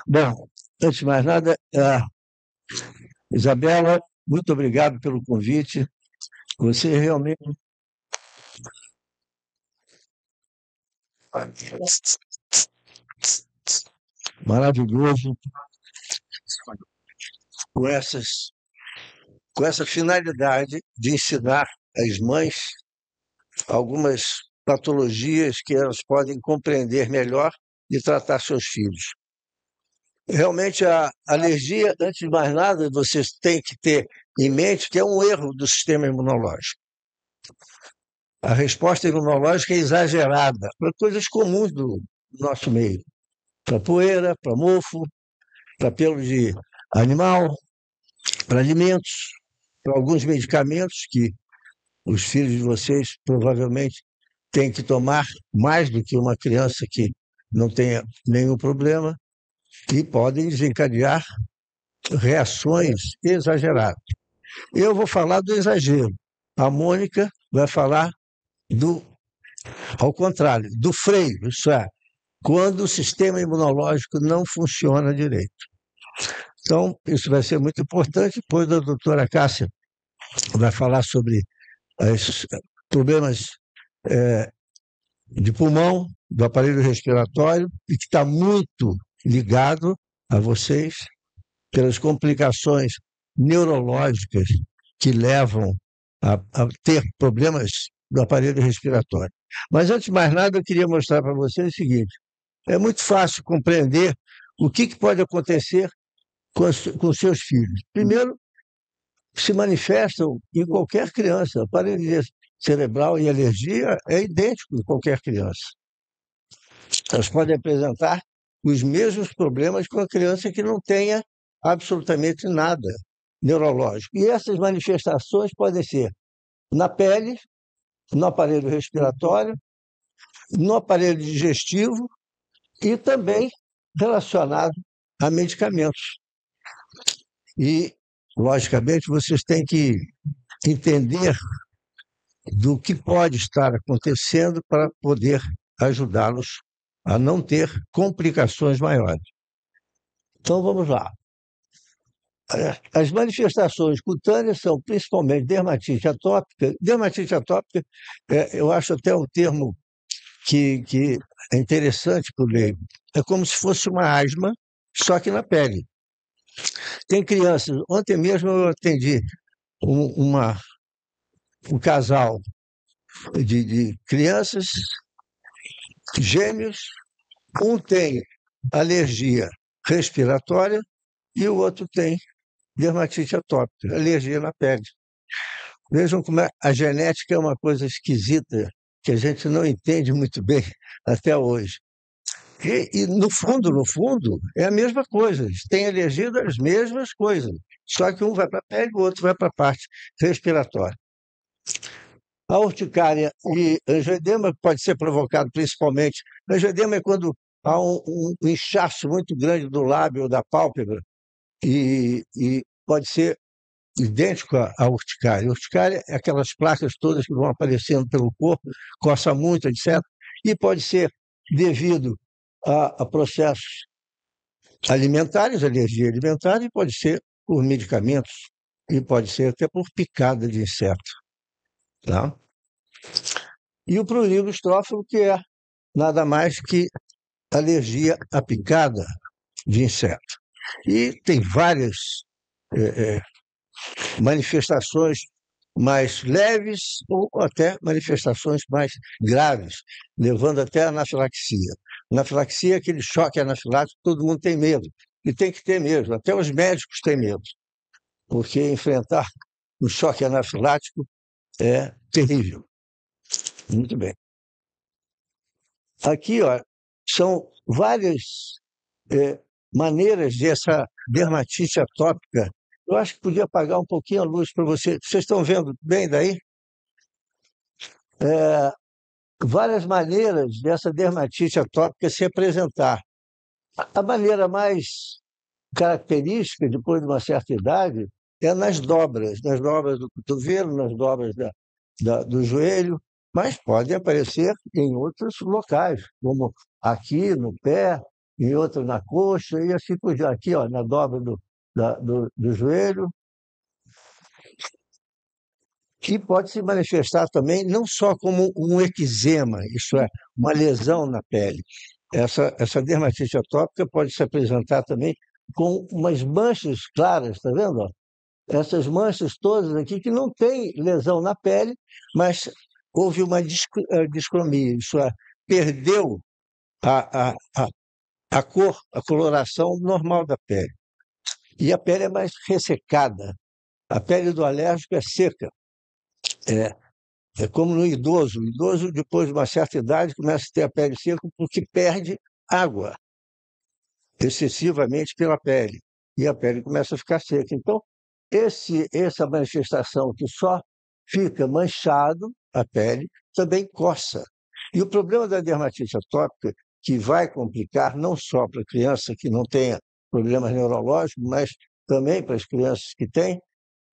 Bom, antes de mais nada, Isabela, muito obrigado pelo convite. Você é realmente maravilhoso com com essa finalidade de ensinar às mães algumas patologias que elas podem compreender melhor e tratar seus filhos. Realmente, a alergia, antes de mais nada, vocês têm que ter em mente que é um erro do sistema imunológico. A resposta imunológica é exagerada para coisas comuns do nosso meio, para poeira, para mofo, para pelo de animal, para alimentos, para alguns medicamentos que os filhos de vocês provavelmente têm que tomar mais do que uma criança que não tenha nenhum problema e podem desencadear reações exageradas. Eu vou falar do exagero. A Mônica vai falar do, ao contrário, do freio, isso é, quando o sistema imunológico não funciona direito. Então, isso vai ser muito importante, pois a doutora Cássia vai falar sobre os problemas de pulmão, do aparelho respiratório, e que está muito ligado a vocês pelas complicações neurológicas que levam a ter problemas do aparelho respiratório. Mas, antes de mais nada, eu queria mostrar para vocês o seguinte: é muito fácil compreender o que pode acontecer com seus filhos. Primeiro, se manifestam em qualquer criança. A paralisia cerebral e alergia é idêntico em qualquer criança. Elas podem apresentar os mesmos problemas com a criança que não tenha absolutamente nada neurológico. E essas manifestações podem ser na pele, no aparelho respiratório, no aparelho digestivo e também relacionado a medicamentos. E, logicamente, vocês têm que entender do que pode estar acontecendo para poder ajudá-los a não ter complicações maiores. Então, vamos lá. As manifestações cutâneas são principalmente dermatite atópica. Dermatite atópica, eu acho até um termo que é interessante para o leigo. É como se fosse uma asma, só que na pele. Tem crianças, ontem mesmo eu atendi um casal de crianças gêmeos, um tem alergia respiratória e o outro tem dermatite atópica, alergia na pele. Vejam como a genética é uma coisa esquisita que a gente não entende muito bem até hoje. E no fundo, é a mesma coisa. Eles têm alergia das mesmas coisas, só que um vai para a pele e o outro vai para a parte respiratória. A urticária e angioedema pode ser provocado principalmente. Angioedema é quando há um inchaço muito grande do lábio ou da pálpebra e pode ser idêntico à urticária. A urticária é aquelas placas todas que vão aparecendo pelo corpo, coça muito, etc. E pode ser devido a processos alimentares, alergia alimentar, e pode ser por medicamentos, e pode ser até por picada de inseto. Tá? E o prurigo estrófilo, que é nada mais que alergia à picada de inseto. E tem várias manifestações mais leves ou até manifestações mais graves, levando até a anafilaxia. Anafilaxia é aquele choque anafilático que todo mundo tem medo, e tem que ter mesmo, até os médicos têm medo, porque enfrentar um choque anafilático é terrível. Muito bem. Aqui, ó, são várias maneiras dessa dermatite atópica. Eu acho que podia apagar um pouquinho a luz para você. Vocês estão vendo bem daí? Várias maneiras dessa dermatite atópica se apresentar. A maneira mais característica, depois de uma certa idade, é nas dobras do cotovelo, nas dobras do joelho, mas pode aparecer em outros locais, como aqui no pé, em outra na coxa, e assim por diante. Aqui, ó, na dobra do joelho, que pode se manifestar também não só como um eczema, isso é, uma lesão na pele. Essa dermatite atópica pode se apresentar também com umas manchas claras, está vendo? Ó? Essas manchas todas aqui que não tem lesão na pele, mas houve uma discromia, isso é, perdeu a, a, a, a cor, a coloração normal da pele. E a pele é mais ressecada. A pele do alérgico é seca. É, é como no idoso. O idoso, depois de uma certa idade, começa a ter a pele seca porque perde água excessivamente pela pele. E a pele começa a ficar seca. Então, essa manifestação que só fica manchado a pele, também coça. E o problema da dermatite atópica, que vai complicar não só para a criança que não tenha problemas neurológicos, mas também para as crianças que têm,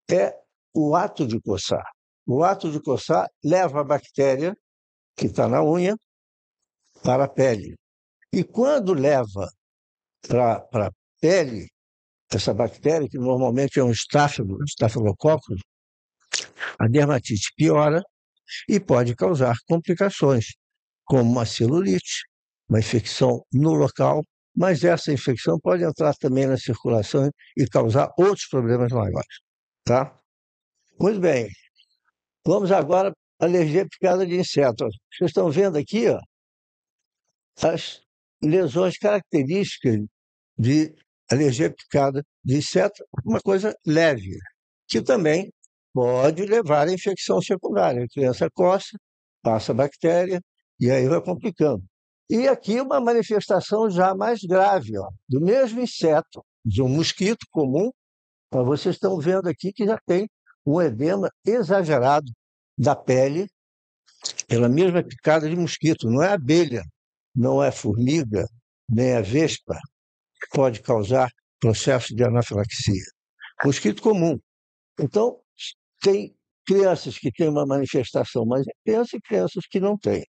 é o ato de coçar. O ato de coçar leva a bactéria que está na unha para a pele. E quando leva para a pele, essa bactéria, que normalmente é um estafilococcus, a dermatite piora e pode causar complicações, como uma celulite, uma infecção no local, mas essa infecção pode entrar também na circulação e causar outros problemas maiores, tá? Muito bem, vamos agora à alergia picada de inseto. Vocês estão vendo aqui, ó, as lesões características de alergia picada de inseto, uma coisa leve, que também pode levar à infecção secundária. A criança coça, passa a bactéria e aí vai complicando. E aqui uma manifestação já mais grave, ó, do mesmo inseto, de um mosquito comum, mas vocês estão vendo aqui que já tem um edema exagerado da pele pela mesma picada de mosquito. Não é abelha, não é formiga, nem a vespa que pode causar processo de anafilaxia. Mosquito comum. Então, tem crianças que têm uma manifestação mais intensa e crianças que não têm.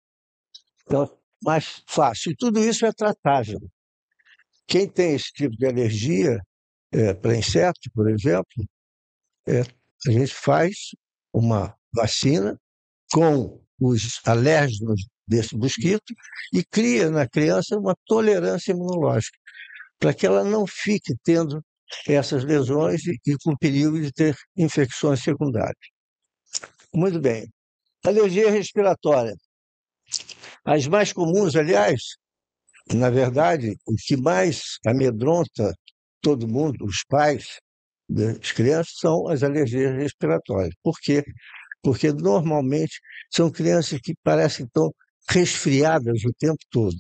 Então, mais fácil. E tudo isso é tratável. Quem tem esse tipo de alergia para inseto, por exemplo, a gente faz uma vacina com os alérgenos desse mosquito e cria na criança uma tolerância imunológica, para que ela não fique tendo essas lesões e com perigo de ter infecções secundárias. Muito bem. Alergia respiratória. As mais comuns, aliás, na verdade, o que mais amedronta todo mundo, os pais das crianças, são as alergias respiratórias. Por quê? Porque normalmente são crianças que parecem tão resfriadas o tempo todo.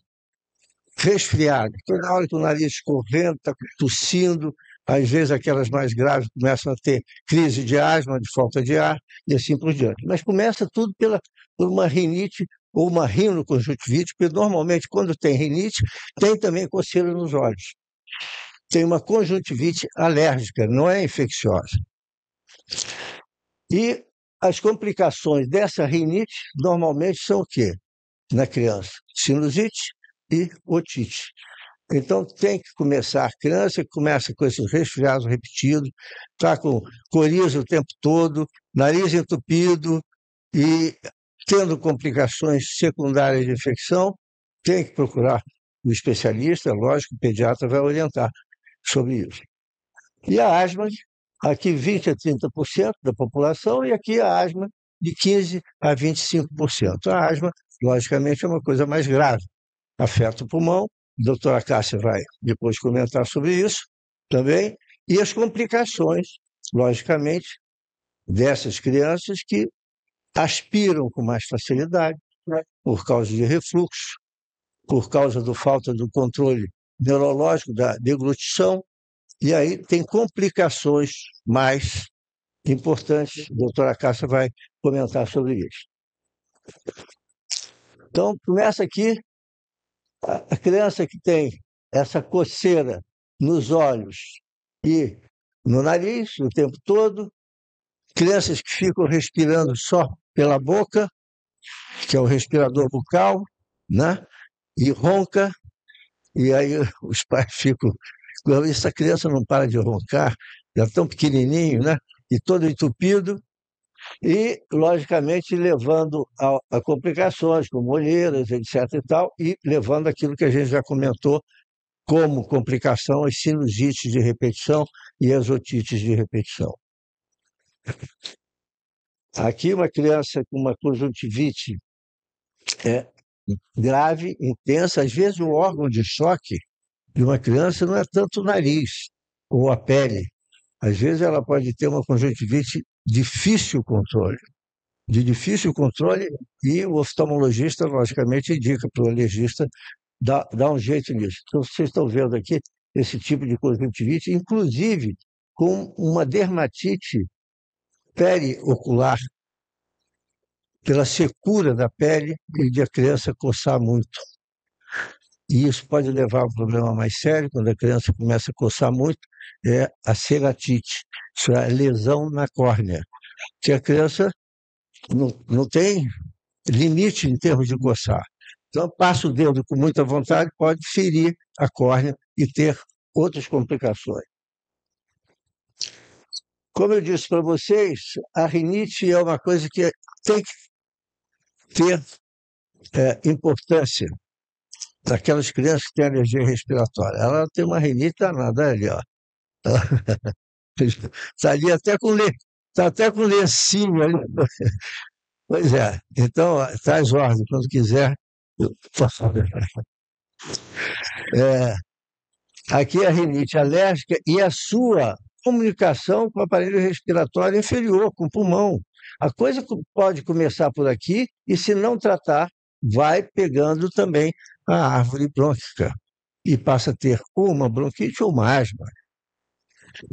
Resfriadas, toda hora com o nariz escorrendo, está tossindo, às vezes aquelas mais graves começam a ter crise de asma, de falta de ar, e assim por diante. Mas começa tudo por uma rinite ou uma rinoconjuntivite, porque normalmente quando tem rinite, tem também coceira nos olhos. Tem uma conjuntivite alérgica, não é infecciosa. E as complicações dessa rinite normalmente são o quê? Na criança, sinusite e otite. Então tem que começar, a criança que começa com esses resfriados repetidos, está com coriza o tempo todo, nariz entupido e tendo complicações secundárias de infecção, tem que procurar um especialista, lógico, o pediatra vai orientar sobre isso. E a asma, aqui 20 a 30% da população, e aqui a asma de 15 a 25%. A asma, logicamente, é uma coisa mais grave, afeta o pulmão, a doutora Cássia vai depois comentar sobre isso também, e as complicações, logicamente, dessas crianças que aspiram com mais facilidade, né, por causa de refluxo, por causa da falta do controle neurológico, da deglutição, e aí tem complicações mais importantes. A doutora Cássia vai comentar sobre isso. Então, começa aqui a criança que tem essa coceira nos olhos e no nariz o tempo todo, crianças que ficam respirando só pela boca, que é o respirador bucal, né? E ronca, e aí os pais ficam, essa criança não para de roncar, já tão pequenininho, né? E todo entupido, e, logicamente, levando a complicações, como olheiras, etc. e tal, e levando aquilo que a gente já comentou como complicação, as sinusites de repetição e as otites de repetição. Aqui, uma criança com uma conjuntivite é grave, intensa, às vezes o órgão de choque de uma criança não é tanto o nariz ou a pele. Às vezes ela pode ter uma conjuntivite de difícil controle, e o oftalmologista, logicamente, indica para o alergista dar um jeito nisso. Então, vocês estão vendo aqui esse tipo de conjuntivite, inclusive com uma dermatite periocular, pela secura da pele e de a criança coçar muito. E isso pode levar a um problema mais sério, quando a criança começa a coçar muito, é a ceratite, isso é a lesão na córnea. Que a criança não tem limite em termos de coçar. Então, passa o dedo com muita vontade, pode ferir a córnea e ter outras complicações. Como eu disse para vocês, a rinite é uma coisa que tem que ter importância daquelas crianças que têm alergia respiratória. Ela tem uma rinite danada ali, ó. Está ali até com tá até com lencinho ali. Pois é. Então, traz ordem, quando quiser. É, aqui é a rinite alérgica e a sua comunicação com o aparelho respiratório inferior, com o pulmão. A coisa pode começar por aqui e, se não tratar, vai pegando também a árvore brônquica e passa a ter uma bronquite ou uma asma,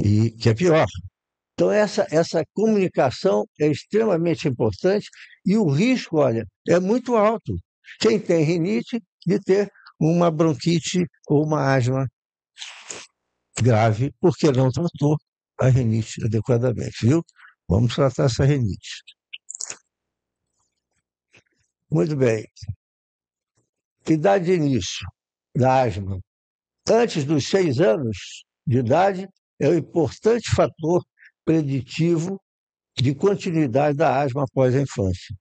e que é pior. Então, essa comunicação é extremamente importante e o risco, olha, é muito alto. Quem tem rinite, de ter uma bronquite ou uma asma grave, porque não tratou a rinite adequadamente, viu? Vamos tratar essa rinite. Muito bem. Idade de início da asma. Antes dos 6 anos de idade, é um importante fator preditivo de continuidade da asma após a infância.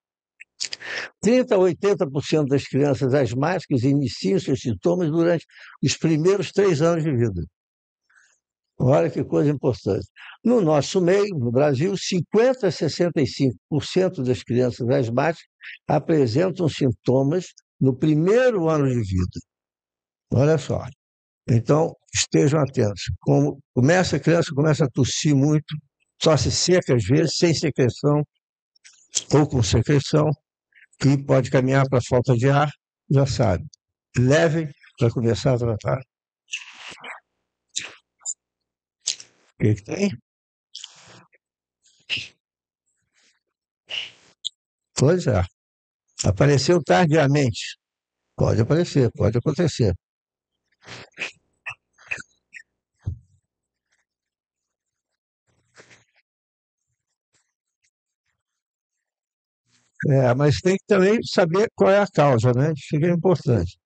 30 a 80% das crianças asmáticas iniciam seus sintomas durante os primeiros 3 anos de vida. Olha que coisa importante. No nosso meio, no Brasil, 50 a 65% das crianças asmáticas apresentam sintomas no primeiro ano de vida. Olha só. Então, estejam atentos. Como a criança começa a tossir muito, tosse seca às vezes, sem secreção ou com secreção, e pode caminhar para falta de ar, já sabe. Levem para começar a tratar. O que tem? Pois é. Apareceu tardiamente. Pode aparecer, pode acontecer. Mas tem que também saber qual é a causa, né? Isso é importante.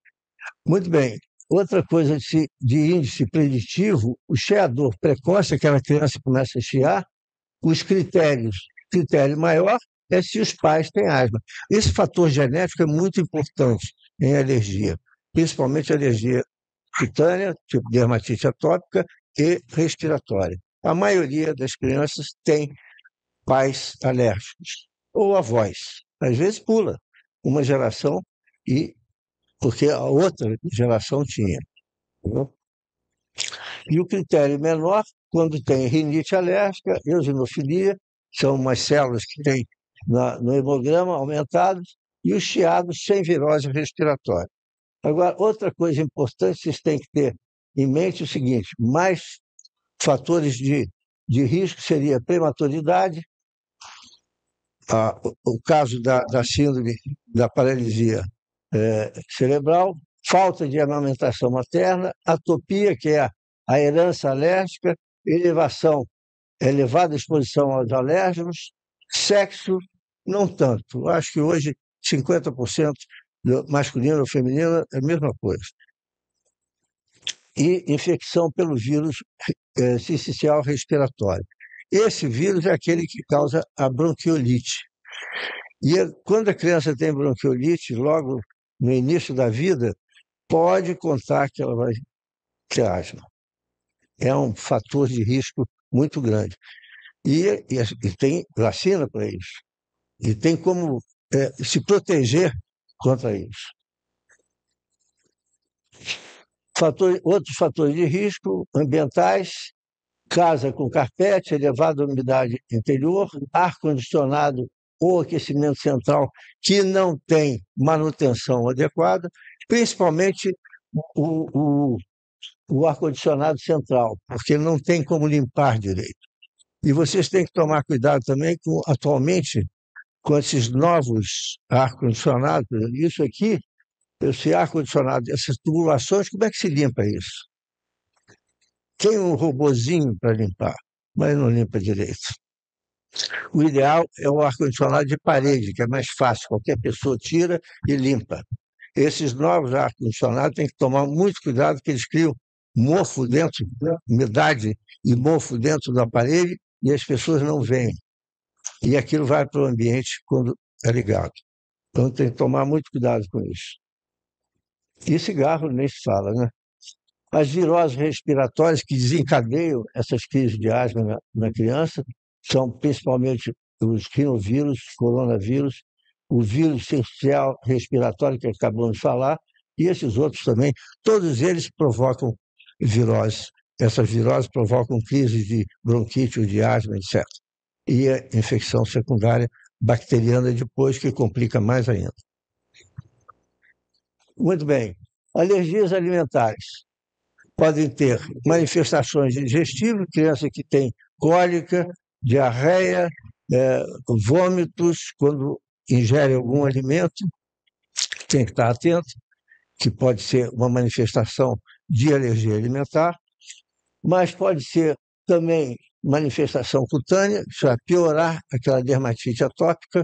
Muito bem. Outra coisa de índice preditivo, o chiador precoce, aquela criança que começa a chiar, os critérios. Critério maior é se os pais têm asma. Esse fator genético é muito importante em alergia, principalmente alergia cutânea, tipo dermatite atópica e respiratória. A maioria das crianças tem pais alérgicos ou avós. Às vezes pula uma geração e porque a outra geração tinha. Entendeu? E o critério menor, quando tem rinite alérgica, eosinofilia, são umas células que tem no hemograma aumentadas, e os chiados sem virose respiratória. Agora, outra coisa importante, vocês têm que ter em mente o seguinte: mais fatores de risco seria prematuridade, o caso da síndrome da paralisia cerebral, falta de amamentação materna, atopia, que é a herança alérgica, elevada exposição aos alérgenos, sexo, não tanto. Acho que hoje 50% masculino ou feminino é a mesma coisa. e infecção pelo vírus sincicial respiratório. Esse vírus é aquele que causa a bronquiolite. E quando a criança tem bronquiolite, logo no início da vida, pode contar que ela vai ter asma. É um fator de risco muito grande. E tem vacina para isso. E tem como se proteger contra isso. Outros fatores de risco ambientais: casa com carpete, elevada umidade interior, ar-condicionado ou aquecimento central que não tem manutenção adequada, principalmente o, o, o ar-condicionado central, porque não tem como limpar direito. E vocês têm que tomar cuidado também atualmente, com esses novos ar-condicionados. Isso aqui, esse ar-condicionado, essas tubulações, como é que se limpa isso? Tem um robozinho para limpar, mas não limpa direito. O ideal é o ar-condicionado de parede, que é mais fácil, qualquer pessoa tira e limpa. Esses novos ar-condicionados têm que tomar muito cuidado, porque eles criam mofo dentro, umidade e mofo dentro do aparelho, e as pessoas não veem. E aquilo vai para o ambiente quando é ligado. Então tem que tomar muito cuidado com isso. E cigarro nem se fala, né? As viroses respiratórias que desencadeiam essas crises de asma na criança são principalmente os rinovírus, coronavírus, o vírus sincicial respiratório que acabamos de falar, e esses outros também. Todos eles provocam virose. Essas viroses provocam crises de bronquite ou de asma, etc. E a infecção secundária bacteriana depois, que complica mais ainda. Muito bem. Alergias alimentares podem ter manifestações digestivas, criança que tem cólica, diarreia, vômitos, quando ingere algum alimento, tem que estar atento, que pode ser uma manifestação de alergia alimentar, mas pode ser também manifestação cutânea, isso é piorar aquela dermatite atópica,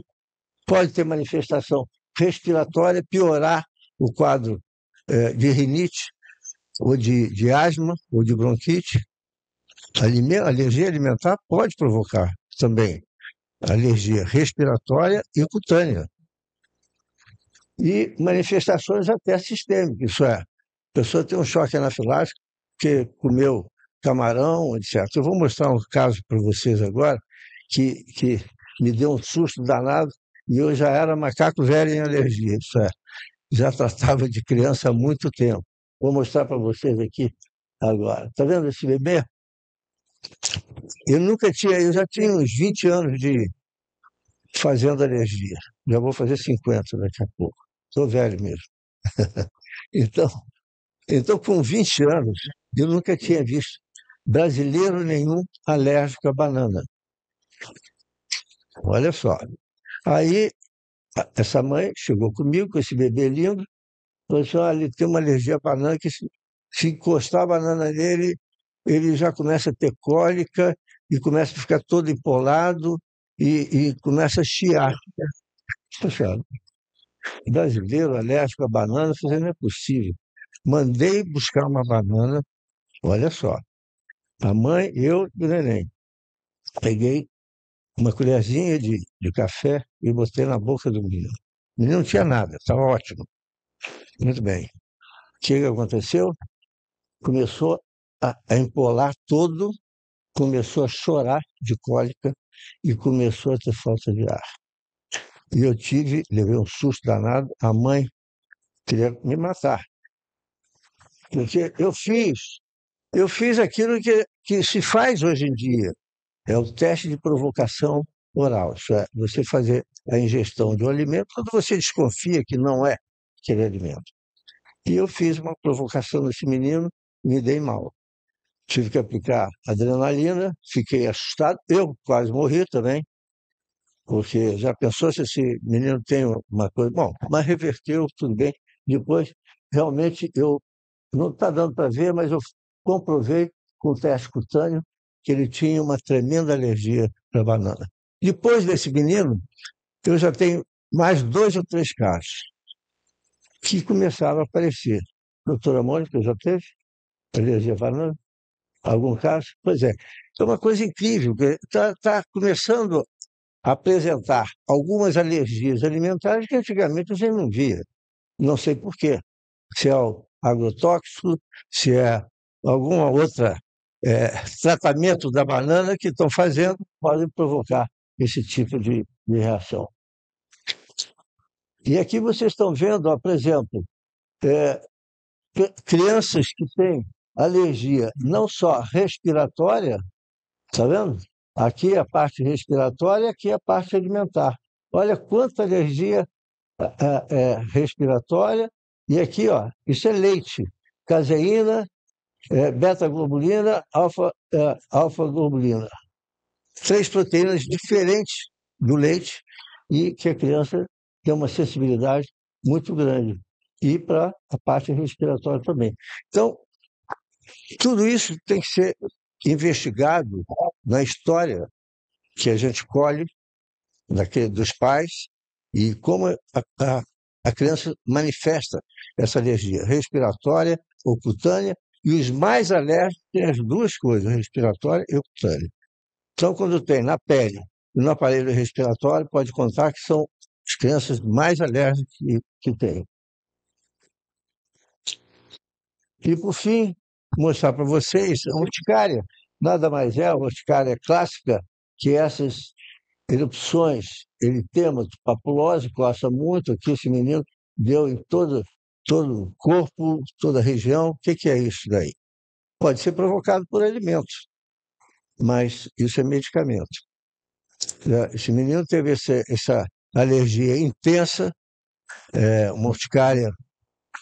pode ter manifestação respiratória, piorar o quadro de rinite, ou de asma, ou de bronquite. Alergia alimentar pode provocar também alergia respiratória e cutânea. E manifestações até sistêmicas, isso é, a pessoa tem um choque anafilático, porque comeu camarão, etc. Eu vou mostrar um caso para vocês agora, que me deu um susto danado, e eu já era macaco velho em alergia, isso é, já tratava de criança há muito tempo. Vou mostrar para vocês aqui agora. Está vendo esse bebê? Eu já tinha uns 20 anos de fazendo alergia. Já vou fazer 50 daqui a pouco. Sou velho mesmo. Então, com 20 anos, eu nunca tinha visto brasileiro nenhum alérgico à banana. Olha só. Aí, essa mãe chegou comigo, com esse bebê lindo, falou assim: olha, ele tem uma alergia à banana, que se encostar a banana nele, ele já começa a ter cólica e começa a ficar todo empolado e começa a chiar. Poxa, brasileiro alérgico a banana, eu falei, não é possível. Mandei buscar uma banana, olha só, a mãe, eu e o neném. Peguei uma colherzinha de café e botei na boca do menino. O menino não tinha nada, estava ótimo. Muito bem. O que aconteceu? Começou a empolar todo, começou a chorar de cólica e começou a ter falta de ar. E eu levei um susto danado, a mãe queria me matar. Porque eu fiz aquilo que se faz hoje em dia, é o teste de provocação oral, isso é, você fazer a ingestão de um alimento quando você desconfia que não é aquele alimento. E eu fiz uma provocação nesse menino, me dei mal. Tive que aplicar adrenalina, fiquei assustado, eu quase morri também, porque já pensou se esse menino tem uma coisa. Bom, mas reverteu, tudo bem. Depois, realmente, eu não está dando para ver, mas eu comprovei com o teste cutâneo que ele tinha uma tremenda alergia para banana. Depois desse menino, eu já tenho mais 2 ou 3 casos que começaram a aparecer. Doutora Mônica já teve? Alergia à banana? Algum caso? Pois é. É uma coisa incrível, está começando a apresentar algumas alergias alimentares que antigamente a gente não via. Não sei por quê. Se é o agrotóxico, se é alguma outra tratamento da banana que estão fazendo, podem provocar esse tipo de reação. E aqui vocês estão vendo, ó, por exemplo, é, crianças que têm alergia não só respiratória, está vendo? Aqui é a parte respiratória, aqui é a parte alimentar. Olha quanta alergia respiratória. E aqui, ó, isso é leite, caseína, beta-globulina, alfa-globulina. Três proteínas diferentes do leite e que a criança tem uma sensibilidade muito grande. E para a parte respiratória também. Então, tudo isso tem que ser investigado na história que a gente colhe dos pais e como a criança manifesta essa alergia respiratória ou cutânea, e os mais alérgicos têm as duas coisas, respiratória e cutânea. Então, quando tem na pele e no aparelho respiratório, pode contar que são as crianças mais alérgicas que tem. E, por fim, mostrar para vocês a urticária. Nada mais é a urticária clássica que essas erupções, eritema, papulose, coça muito, aqui esse menino deu em todo o corpo, toda a região. O que é isso daí? Pode ser provocado por alimentos, mas isso é medicamento. Esse menino teve essa alergia intensa, uma urticária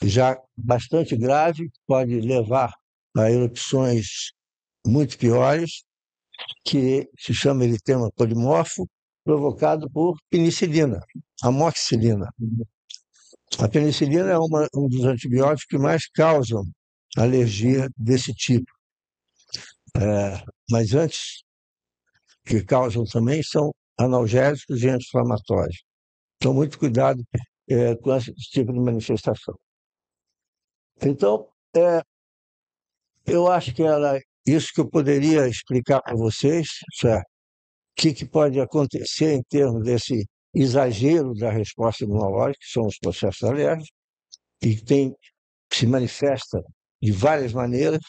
já bastante grave, que pode levar a erupções muito piores, que se chama eritema polimorfo, provocado por penicilina, amoxicilina. A penicilina é um dos antibióticos que mais causam alergia desse tipo. Mas antes, que causam também, são analgésicos e anti-inflamatórios. Então, muito cuidado com esse tipo de manifestação. Então, eu acho que era isso que eu poderia explicar para vocês, certo? O que pode acontecer em termos desse exagero da resposta imunológica, que são os processos alérgicos, e que se manifesta de várias maneiras,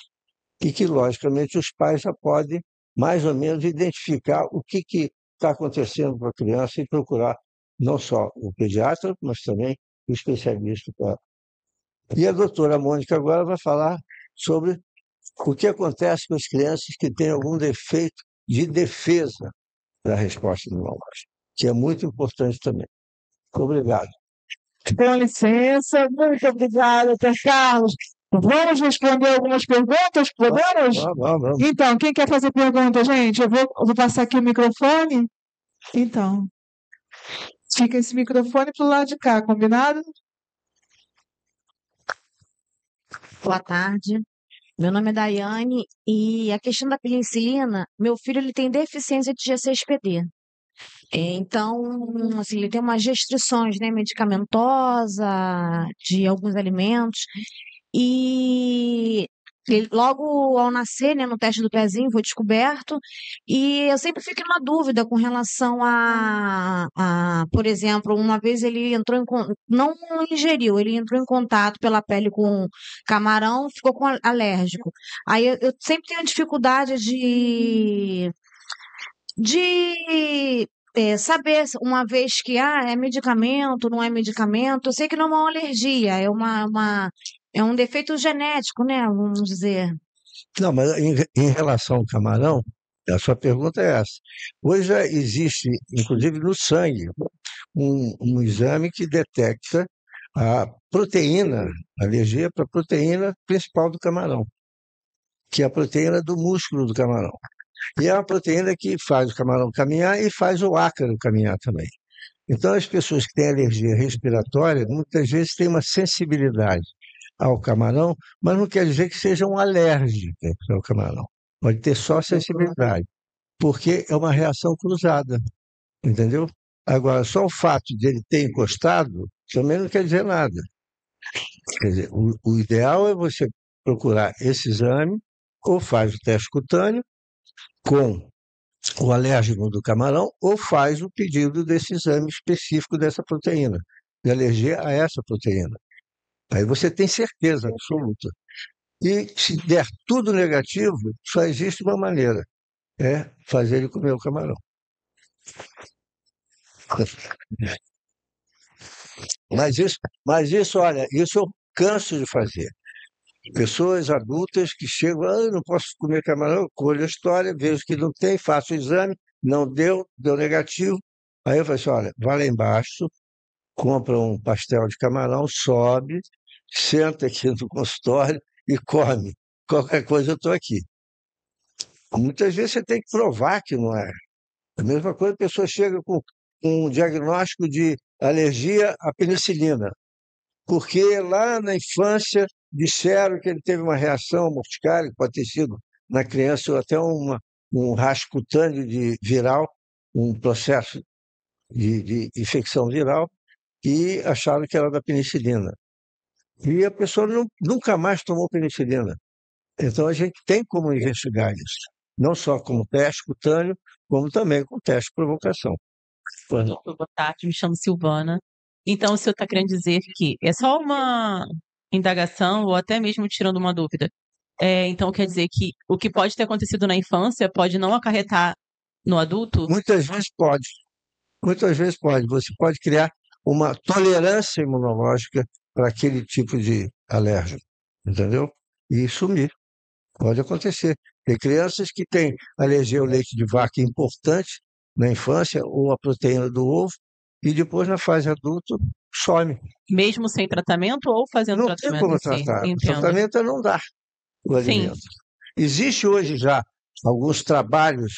e que, logicamente, os pais já podem, mais ou menos, identificar o que está acontecendo com a criança e procurar não só o pediatra, mas também o especialista. E a doutora Mônica agora vai falar sobre o que acontece com as crianças que têm algum defeito de defesa da resposta imunológica, que é muito importante também. Obrigado. Com licença, muito obrigada, Dr. Carlos. Vamos responder algumas perguntas? Podemos? Vamos. Então, quem quer fazer pergunta, gente? Eu vou passar aqui o microfone. Então, fica esse microfone para o lado de cá, combinado? Boa tarde. Meu nome é Daiane e a questão da penicilina, meu filho ele tem deficiência de G6PD. Então, assim, ele tem umas restrições, né, medicamentosa de alguns alimentos e ele, logo ao nascer, né, no teste do pezinho, foi descoberto, e eu sempre fico na dúvida com relação por exemplo, uma vez ele entrou não ingeriu, ele entrou em contato pela pele com camarão, ficou alérgico. Aí eu sempre tenho dificuldade de saber, uma vez que é medicamento, não é medicamento. Eu sei que não é uma alergia, é um defeito genético, né? Vamos dizer. Não, mas em relação ao camarão, a sua pergunta é essa. Hoje já existe, inclusive no sangue, um exame que detecta a proteína, a alergia para a proteína principal do camarão, que é a proteína do músculo do camarão. E é uma proteína que faz o camarão caminhar e faz o ácaro caminhar também. Então, as pessoas que têm alergia respiratória, muitas vezes têm uma sensibilidade ao camarão, mas não quer dizer que sejam alérgicas ao camarão. Pode ter só sensibilidade, porque é uma reação cruzada, entendeu? Agora, só o fato de ele ter encostado também não quer dizer nada. Quer dizer, o ideal é você procurar esse exame, ou faz o teste cutâneo com o alérgeno do camarão, ou faz o pedido desse exame específico dessa proteína, de alergia a essa proteína. Aí você tem certeza absoluta. E se der tudo negativo, só existe uma maneira, é fazer ele comer o camarão. Mas isso, olha, isso eu canso de fazer. Pessoas adultas que chegam, eu não posso comer camarão, eu colho a história, vejo que não tem, faço o exame, não deu, deu negativo. Aí eu falo assim, olha, vai lá embaixo, compra um pastel de camarão, sobe, senta aqui no consultório e come. Qualquer coisa eu estou aqui. Muitas vezes você tem que provar que não é. A mesma coisa, a pessoa chega com um diagnóstico de alergia à penicilina, porque lá na infância disseram que ele teve uma reação morticária, que pode ter sido na criança ou até um rasgo cutâneo de viral, um processo de infecção viral, e acharam que era da penicilina. E a pessoa nunca mais tomou penicilina. Então a gente tem como investigar isso, não só como teste cutâneo, como também com teste de provocação. Pois não. Boa tarde, me chamo Silvana. Então, o senhor está querendo dizer que é só uma indagação ou até mesmo tirando uma dúvida. Então, quer dizer que o que pode ter acontecido na infância pode não acarretar no adulto? Muitas vezes pode. Muitas vezes pode. Você pode criar uma tolerância imunológica para aquele tipo de alérgeno, entendeu? E sumir. Pode acontecer. Tem crianças que têm alergia ao leite de vaca importante na infância, ou a proteína do ovo, e depois, na fase adulta, some. Mesmo sem tratamento ou fazendo Não tem tratamento como em si? tratar. O Entendo. tratamento é não dar o Sim. alimento. Existe hoje já alguns trabalhos,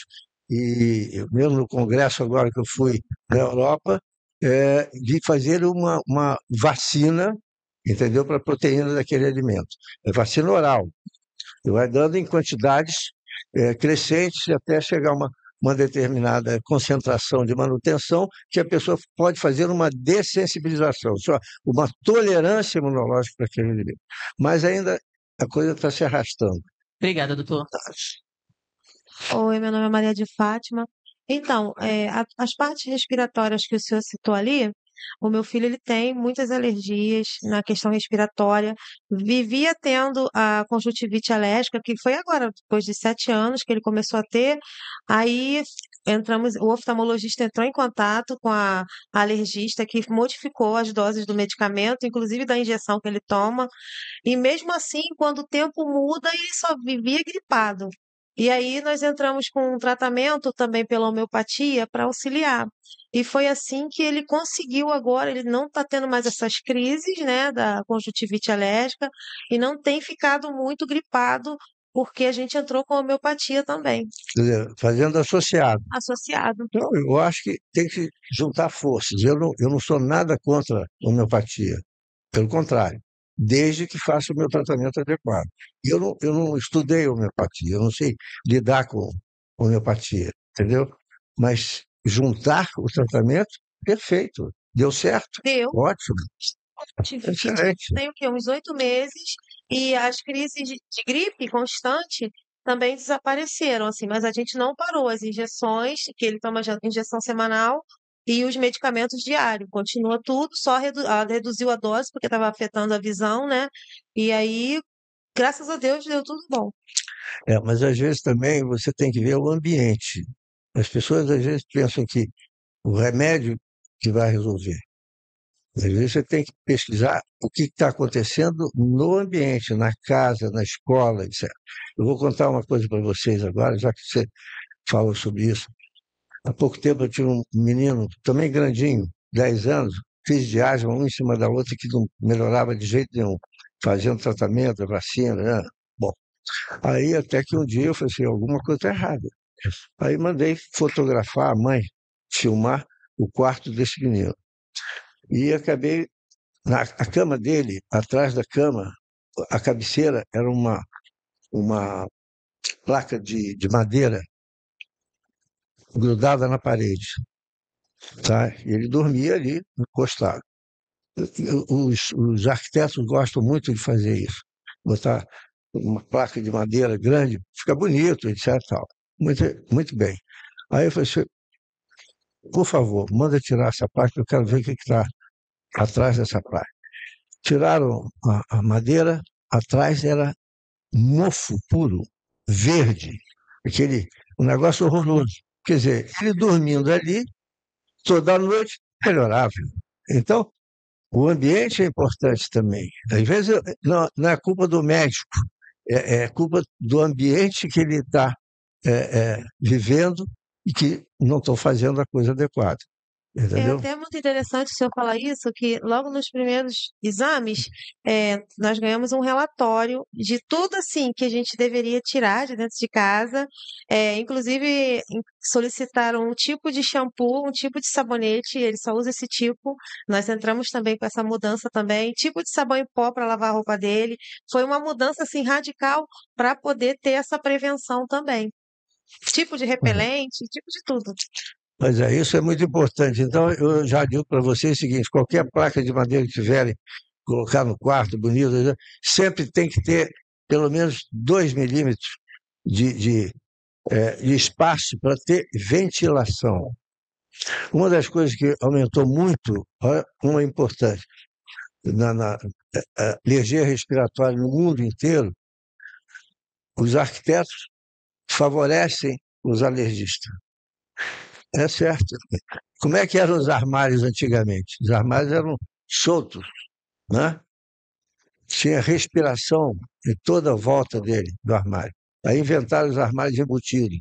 e eu mesmo no congresso agora que eu fui na Europa, de fazer uma vacina, entendeu, para a proteína daquele alimento. É vacina oral. E vai dando em quantidades crescentes até chegar a uma determinada concentração de manutenção, que a pessoa pode fazer uma dessensibilização, só uma tolerância imunológica para aquele alimento. Mas ainda a coisa está se arrastando. Obrigada, doutor. Oi, meu nome é Maria de Fátima. Então, as partes respiratórias que o senhor citou ali, o meu filho ele tem muitas alergias na questão respiratória. Vivia tendo a conjuntivite alérgica, que foi agora, depois de 7 anos que ele começou a ter. Aí o oftalmologista entrou em contato com a alergista que modificou as doses do medicamento, inclusive da injeção que ele toma. E mesmo assim, quando o tempo muda, ele só vivia gripado. E aí nós entramos com um tratamento também pela homeopatia para auxiliar. E foi assim que ele conseguiu agora, ele não está tendo mais essas crises, né, da conjuntivite alérgica e não tem ficado muito gripado, porque a gente entrou com a homeopatia também, Quer dizer, fazendo associado. associado. Então, eu acho que tem que juntar forças. Eu não sou nada contra a homeopatia. Pelo contrário, desde que faça o meu tratamento adequado. Eu não estudei homeopatia, eu não sei lidar com homeopatia, entendeu? Mas juntar o tratamento, perfeito. Deu certo? Deu. Ótimo. Excelente. Tem o quê? Uns 8 meses, e as crises de gripe constante também desapareceram, assim, mas a gente não parou as injeções, que ele toma injeção semanal, e os medicamentos diários. Continua tudo, só reduziu a dose, porque estava afetando a visão, né? E aí, graças a Deus, deu tudo bom. Mas às vezes também você tem que ver o ambiente. As pessoas às vezes pensam que o remédio que vai resolver. Às vezes você tem que pesquisar o que está acontecendo no ambiente, na casa, na escola, etc. Eu vou contar uma coisa para vocês agora, já que você falou sobre isso. Há pouco tempo eu tive um menino, também grandinho, 10 anos, crise de asma, uma em cima da outra, que não melhorava de jeito nenhum, fazendo tratamento, vacina, né? Bom, aí até que um dia eu falei assim, alguma coisa está errada. Aí mandei fotografar a mãe, filmar o quarto desse menino. E acabei, a cama dele, atrás da cama, a cabeceira era uma placa de madeira grudada na parede, tá? E ele dormia ali, encostado. Os arquitetos gostam muito de fazer isso, botar uma placa de madeira grande, fica bonito, etc. Tal. Muito, muito bem. Aí eu falei assim, por favor, manda tirar essa placa, que eu quero ver o que está atrás dessa placa. Tiraram a madeira, atrás era mofo puro, verde, um negócio horroroso. Quer dizer, ele dormindo ali, toda noite, melhorava. Então, o ambiente é importante também. Às vezes, não é culpa do médico, é culpa do ambiente que ele está vivendo e que não estão fazendo a coisa adequada. É Entendeu? até muito interessante o senhor falar isso, que logo nos primeiros exames, nós ganhamos um relatório de tudo assim que a gente deveria tirar de dentro de casa. Inclusive, solicitaram um tipo de shampoo, um tipo de sabonete, ele só usa esse tipo. Nós entramos também com essa mudança também, tipo de sabão em pó para lavar a roupa dele. Foi uma mudança assim radical para poder ter essa prevenção também. Tipo de repelente, tipo de tudo. Mas isso é muito importante. Então, eu já digo para vocês o seguinte: qualquer placa de madeira que tiverem, colocar no quarto, bonito, sempre tem que ter pelo menos 2 milímetros de espaço para ter ventilação. Uma das coisas que aumentou muito, olha, uma importante, na alergia respiratória no mundo inteiro, os arquitetos favorecem os alergistas. É certo. Como é que eram os armários antigamente? Os armários eram soltos, né? Tinha respiração em toda a volta dele, do armário. Aí inventaram os armários embutidos.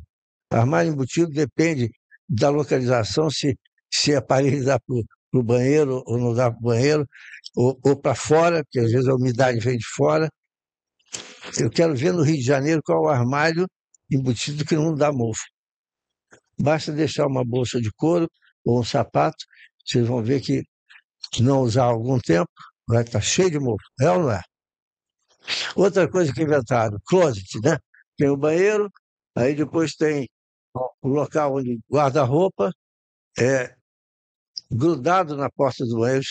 Armário embutido depende da localização, se a parede dá para o banheiro ou não dá para o banheiro, ou para fora, porque às vezes a umidade vem de fora. Eu quero ver no Rio de Janeiro qual é o armário embutido que não dá mofo. Basta deixar uma bolsa de couro ou um sapato, vocês vão ver que não usar há algum tempo, vai estar cheio de mofo. É ou não é? Outra coisa que inventaram, closet, né? Tem o banheiro, aí depois tem o local onde guarda a roupa, é grudado na porta do banheiro,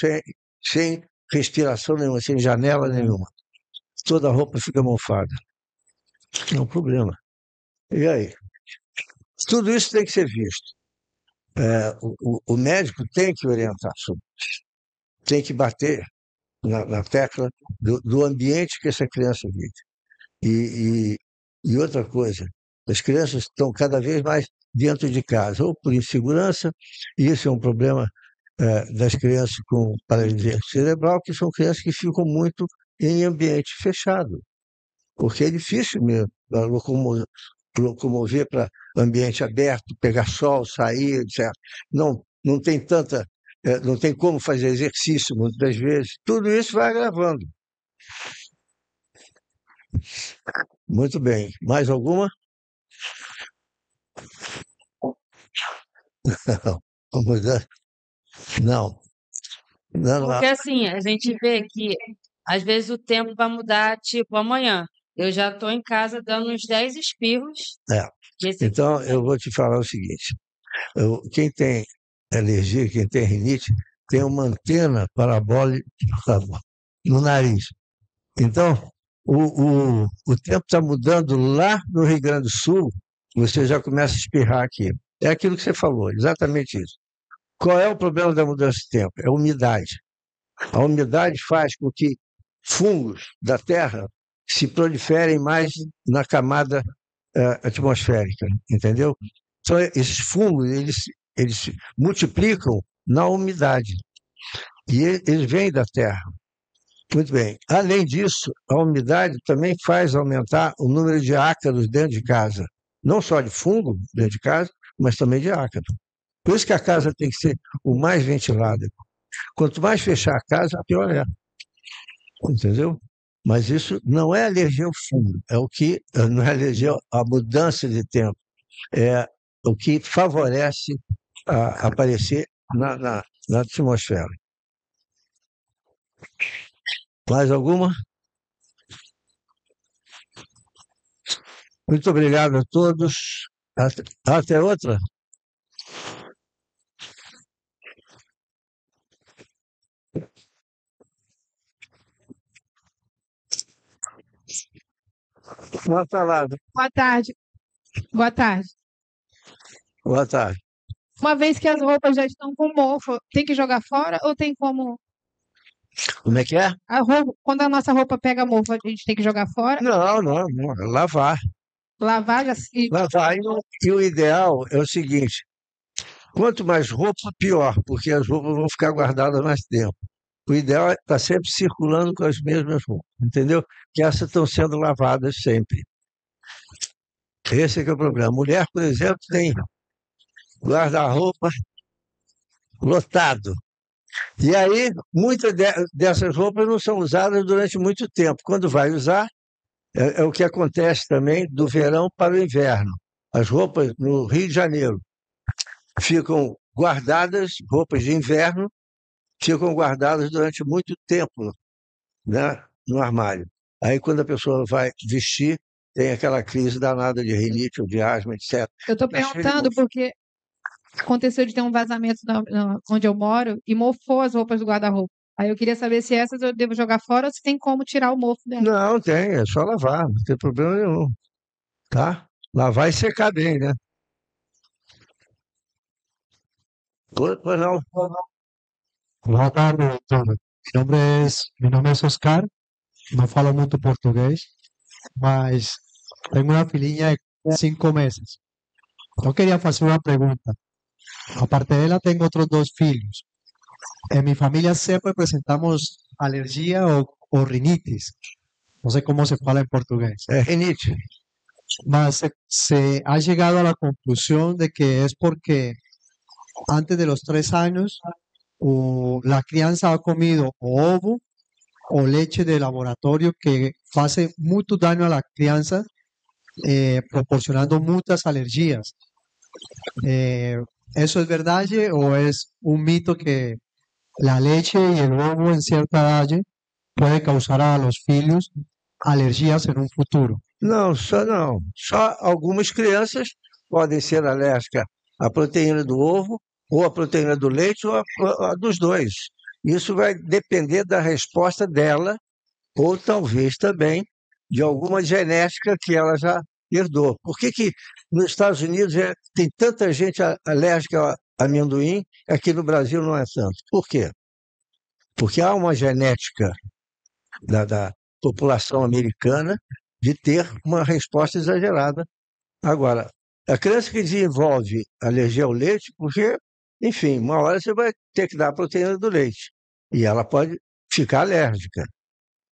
sem respiração nenhuma, sem janela nenhuma. Toda a roupa fica mofada. É um problema. E aí? Tudo isso tem que ser visto. O médico tem que orientar sobre isso, tem que bater na tecla do ambiente que essa criança vive. E, e outra coisa, as crianças estão cada vez mais dentro de casa, ou por insegurança, e isso é um problema das crianças com paralisia cerebral, que são crianças que ficam muito em ambiente fechado, porque é difícil mesmo locomover para ambiente aberto, pegar sol, sair, etc. Não tem não tem como fazer exercício muitas vezes. Tudo isso vai agravando. Muito bem. Mais alguma? Vamos dar? Não. Não, Porque assim, a gente vê que às vezes o tempo vai mudar, tipo, amanhã. Eu já estou em casa dando uns 10 espirros. é. Então, eu vou te falar o seguinte: quem tem alergia, quem tem rinite, tem uma antena parabólica no nariz. Então, o tempo está mudando lá no Rio Grande do Sul, você já começa a espirrar aqui. É aquilo que você falou, exatamente isso. Qual é o problema da mudança de tempo? É a umidade. A umidade faz com que fungos da Terra se proliferem mais na camada atmosférica, entendeu? Então, esses fungos, eles se multiplicam na umidade e eles vêm da Terra. Muito bem. Além disso, a umidade também faz aumentar o número de ácaros dentro de casa. Não só de fungo dentro de casa, mas também de ácaro. Por isso que a casa tem que ser o mais ventilada. Quanto mais fechar a casa, pior é. Entendeu? Mas isso não é alergia ao fungo, não é alergia à mudança de tempo, é o que favorece aparecer na atmosfera. Mais alguma? Muito obrigado a todos. Até outra. Uma salada. Boa tarde. Boa tarde. Boa tarde. Uma vez que as roupas já estão com mofo, tem que jogar fora ou tem como. Como é que é? Quando a nossa roupa pega mofo, a gente tem que jogar fora, Não. Lavar. lavar e Lavar. E o ideal é o seguinte: quanto mais roupa, pior, porque as roupas vão ficar guardadas mais tempo. O ideal é estar sempre circulando com as mesmas roupas, entendeu? Que essas estão sendo lavadas sempre. Esse é que é o problema. A mulher, por exemplo, tem guarda-roupa lotado. E aí, muitas dessas roupas não são usadas durante muito tempo. Quando vai usar, é o que acontece também do verão para o inverno. As roupas no Rio de Janeiro ficam guardadas, roupas de inverno, ficam guardadas durante muito tempo, né, no armário. Aí, quando a pessoa vai vestir, tem aquela crise danada de rinite ou de asma, etc. eu estou Tá cheio de perguntando mofo. porque aconteceu de ter um vazamento onde eu moro e mofou as roupas do guarda-roupa. Aí eu queria saber se essas eu devo jogar fora ou se tem como tirar o mofo dela. Não, tem, é só lavar, não tem problema nenhum, tá? Lavar e secar bem, né? Pois não. Boa tarde, doutor. Mi nombre es Oscar, no falo muito português, mas tenho uma filhinha de 5 meses. Eu queria fazer uma pergunta. Aparte dela, tenho outros 2 filhos. En mi familia siempre presentamos alergia o rinitis. No sé cómo se fala en portugués. É rinite. Mas se ha llegado a la conclusión de que es porque antes de los 3 años la crianza ha comido o ovo o leche de laboratorio que hace mucho daño a la crianza, proporcionando muchas alergias. ¿Eso es verdad o es un mito que la leche y el ovo en cierta edad puede causar a los filhos alergias en un futuro? Não. Só algumas crianças podem ser alérgicas à proteína do ovo, ou à proteína do leite, ou a dos dois. Isso vai depender da resposta dela, ou talvez também de alguma genética que ela já herdou. Por que nos Estados Unidos tem tanta gente alérgica a amendoim, aqui no Brasil não é tanto? Por quê? Porque há uma genética da população americana de ter uma resposta exagerada. Agora, a criança que desenvolve alergia ao leite, porque, enfim, uma hora você vai ter que dar a proteína do leite, e ela pode ficar alérgica.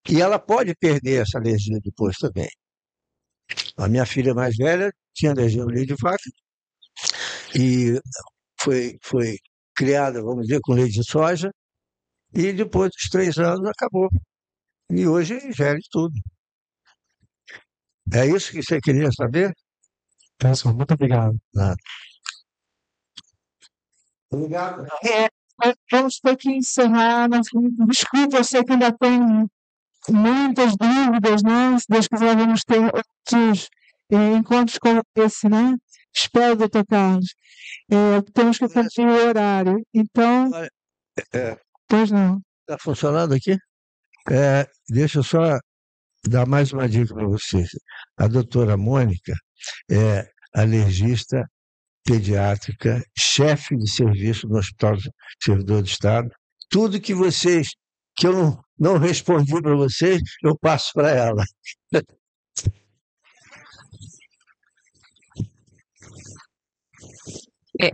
E ela pode perder essa alergia depois também. A minha filha mais velha tinha alergia ao leite de vaca e foi criada, vamos dizer, com leite de soja, e depois dos 3 anos acabou. E hoje ingere tudo. É isso que você queria saber? Eso, muito obrigado. Nada. Obrigado. Vamos ter que encerrar. Desculpa, eu sei que ainda tem muitas dúvidas, né? Se Deus quiser, vamos ter outros encontros como esse, né? Espero, doutor Carlos. Temos que cumprir o horário. Então, pois não. Está funcionando aqui? Deixa eu só dar mais uma dica para vocês. A doutora Mônica é alergista pediátrica, chefe de serviço no Hospital Servidor do Estado. Tudo que eu não respondi para vocês, eu passo para ela.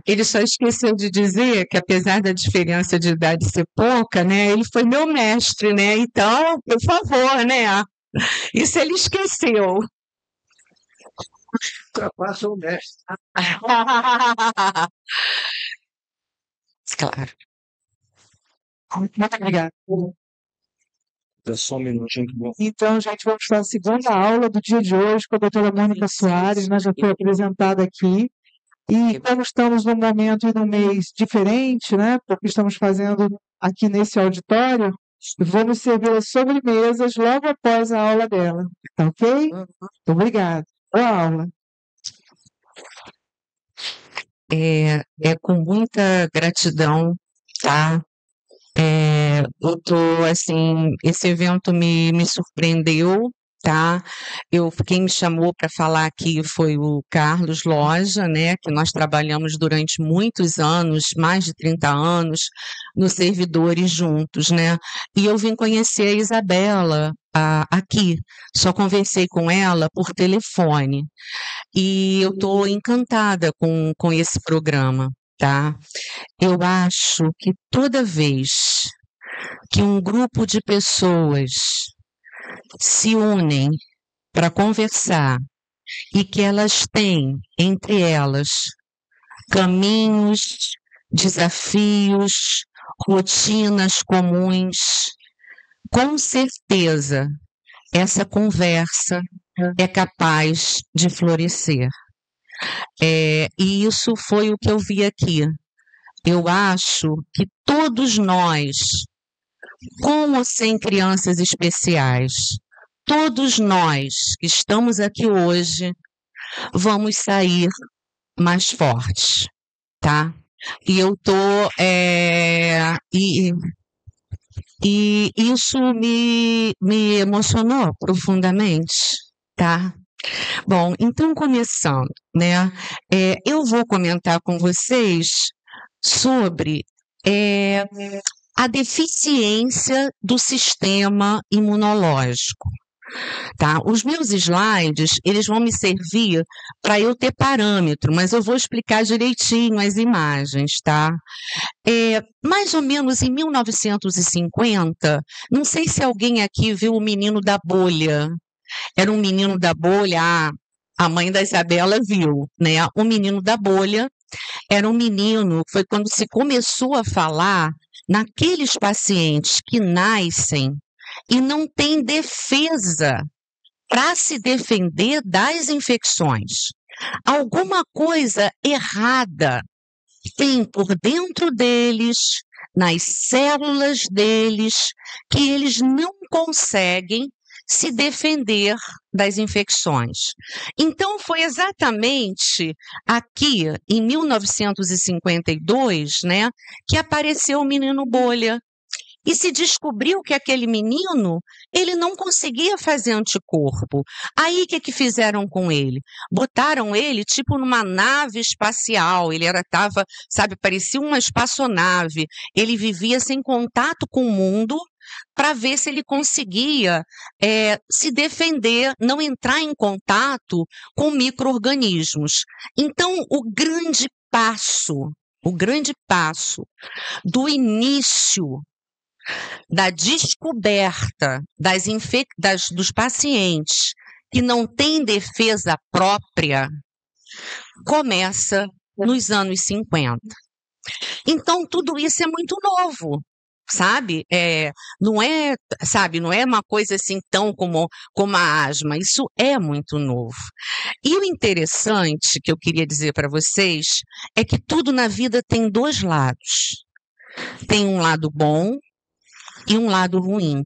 Ele só esqueceu de dizer que, apesar da diferença de idade ser pouca, né, ele foi meu mestre, né? Então, por favor, né? Isso ele esqueceu. Ultrapassa o mestre. Claro. Muito obrigada. Só um minutinho que bom. Então, gente, vamos para a segunda aula do dia de hoje com a doutora Mônica Soares, né? Já foi apresentada aqui. E como estamos num momento e num mês diferente, né? Porque estamos fazendo aqui nesse auditório, vamos servir as sobremesas logo após a aula dela. Tá ok? Muito obrigada. Boa aula. É com muita gratidão, tá? Eu tô, assim, esse evento me surpreendeu, tá? Quem me chamou para falar aqui foi o Carlos Loja, né? Que nós trabalhamos durante muitos anos, mais de 30 anos, nos servidores juntos, né? E eu vim conhecer a Isabela aqui, só conversei com ela por telefone. E eu estou encantada com esse programa, tá? Eu acho que toda vez que um grupo de pessoas se unem para conversar e que elas têm entre elas caminhos, desafios, rotinas comuns, com certeza essa conversa é capaz de florescer. E isso foi o que eu vi aqui. Eu acho que todos nós, com ou sem crianças especiais, todos nós que estamos aqui hoje, vamos sair mais fortes, tá? E eu tô, e isso me emocionou profundamente, tá? Bom, então começando, né? Eu vou comentar com vocês sobre a deficiência do sistema imunológico, tá? Os meus slides, eles vão me servir para eu ter parâmetro, mas eu vou explicar direitinho as imagens, tá? Mais ou menos em 1950, não sei se alguém aqui viu o Menino da Bolha. Era um menino da bolha, a mãe da Isabela viu, né? O Menino da Bolha era um menino, foi quando se começou a falar naqueles pacientes que nascem e não têm defesa para se defender das infecções. Alguma coisa errada tem por dentro deles, nas células deles, que eles não conseguem se defender das infecções. Então, foi exatamente aqui, em 1952, né, que apareceu o Menino Bolha. E se descobriu que aquele menino, ele não conseguia fazer anticorpo. Aí, o que fizeram com ele? Botaram ele, tipo, numa nave espacial. Ele estava, sabe, parecia uma espaçonave. Ele vivia sem contato com o mundo, para ver se ele conseguia se defender, não entrar em contato com micro-organismos. Então, o grande passo do início da descoberta dos pacientes que não têm defesa própria começa nos anos 50. Então, tudo isso é muito novo. Sabe? Não é uma coisa assim tão como a asma, isso é muito novo. E o interessante que eu queria dizer para vocês é que tudo na vida tem dois lados. Tem um lado bom e um lado ruim.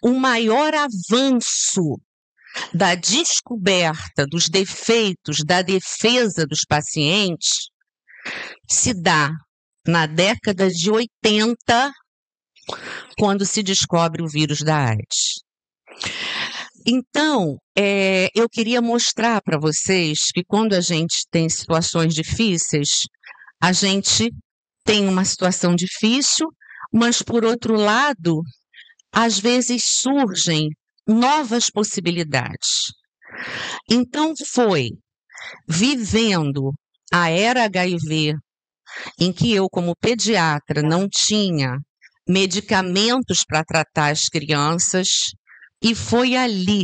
O maior avanço da descoberta dos defeitos da defesa dos pacientes se dá na década de 80, quando se descobre o vírus da AIDS. Então, eu queria mostrar para vocês que quando a gente tem situações difíceis, a gente tem uma situação difícil, mas, por outro lado, às vezes surgem novas possibilidades. Então, foi vivendo a era HIV, em que eu, como pediatra, não tinha medicamentos para tratar as crianças, e foi ali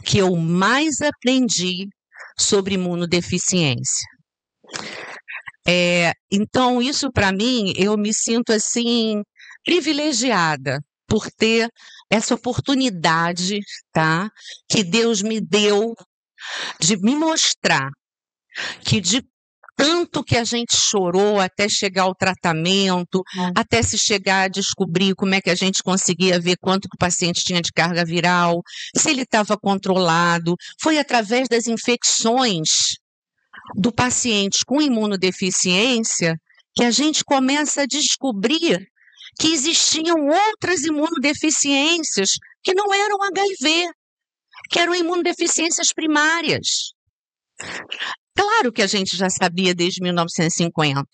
que eu mais aprendi sobre imunodeficiência. Então, isso para mim, eu me sinto assim privilegiada por ter essa oportunidade, tá, que Deus me deu de me mostrar que de tanto que a gente chorou até chegar ao tratamento, até se chegar a descobrir como é que a gente conseguia ver quanto que o paciente tinha de carga viral, se ele estava controlado, foi através das infecções do paciente com imunodeficiência que a gente começa a descobrir que existiam outras imunodeficiências que não eram HIV. que eram imunodeficiências primárias. Claro que a gente já sabia desde 1950,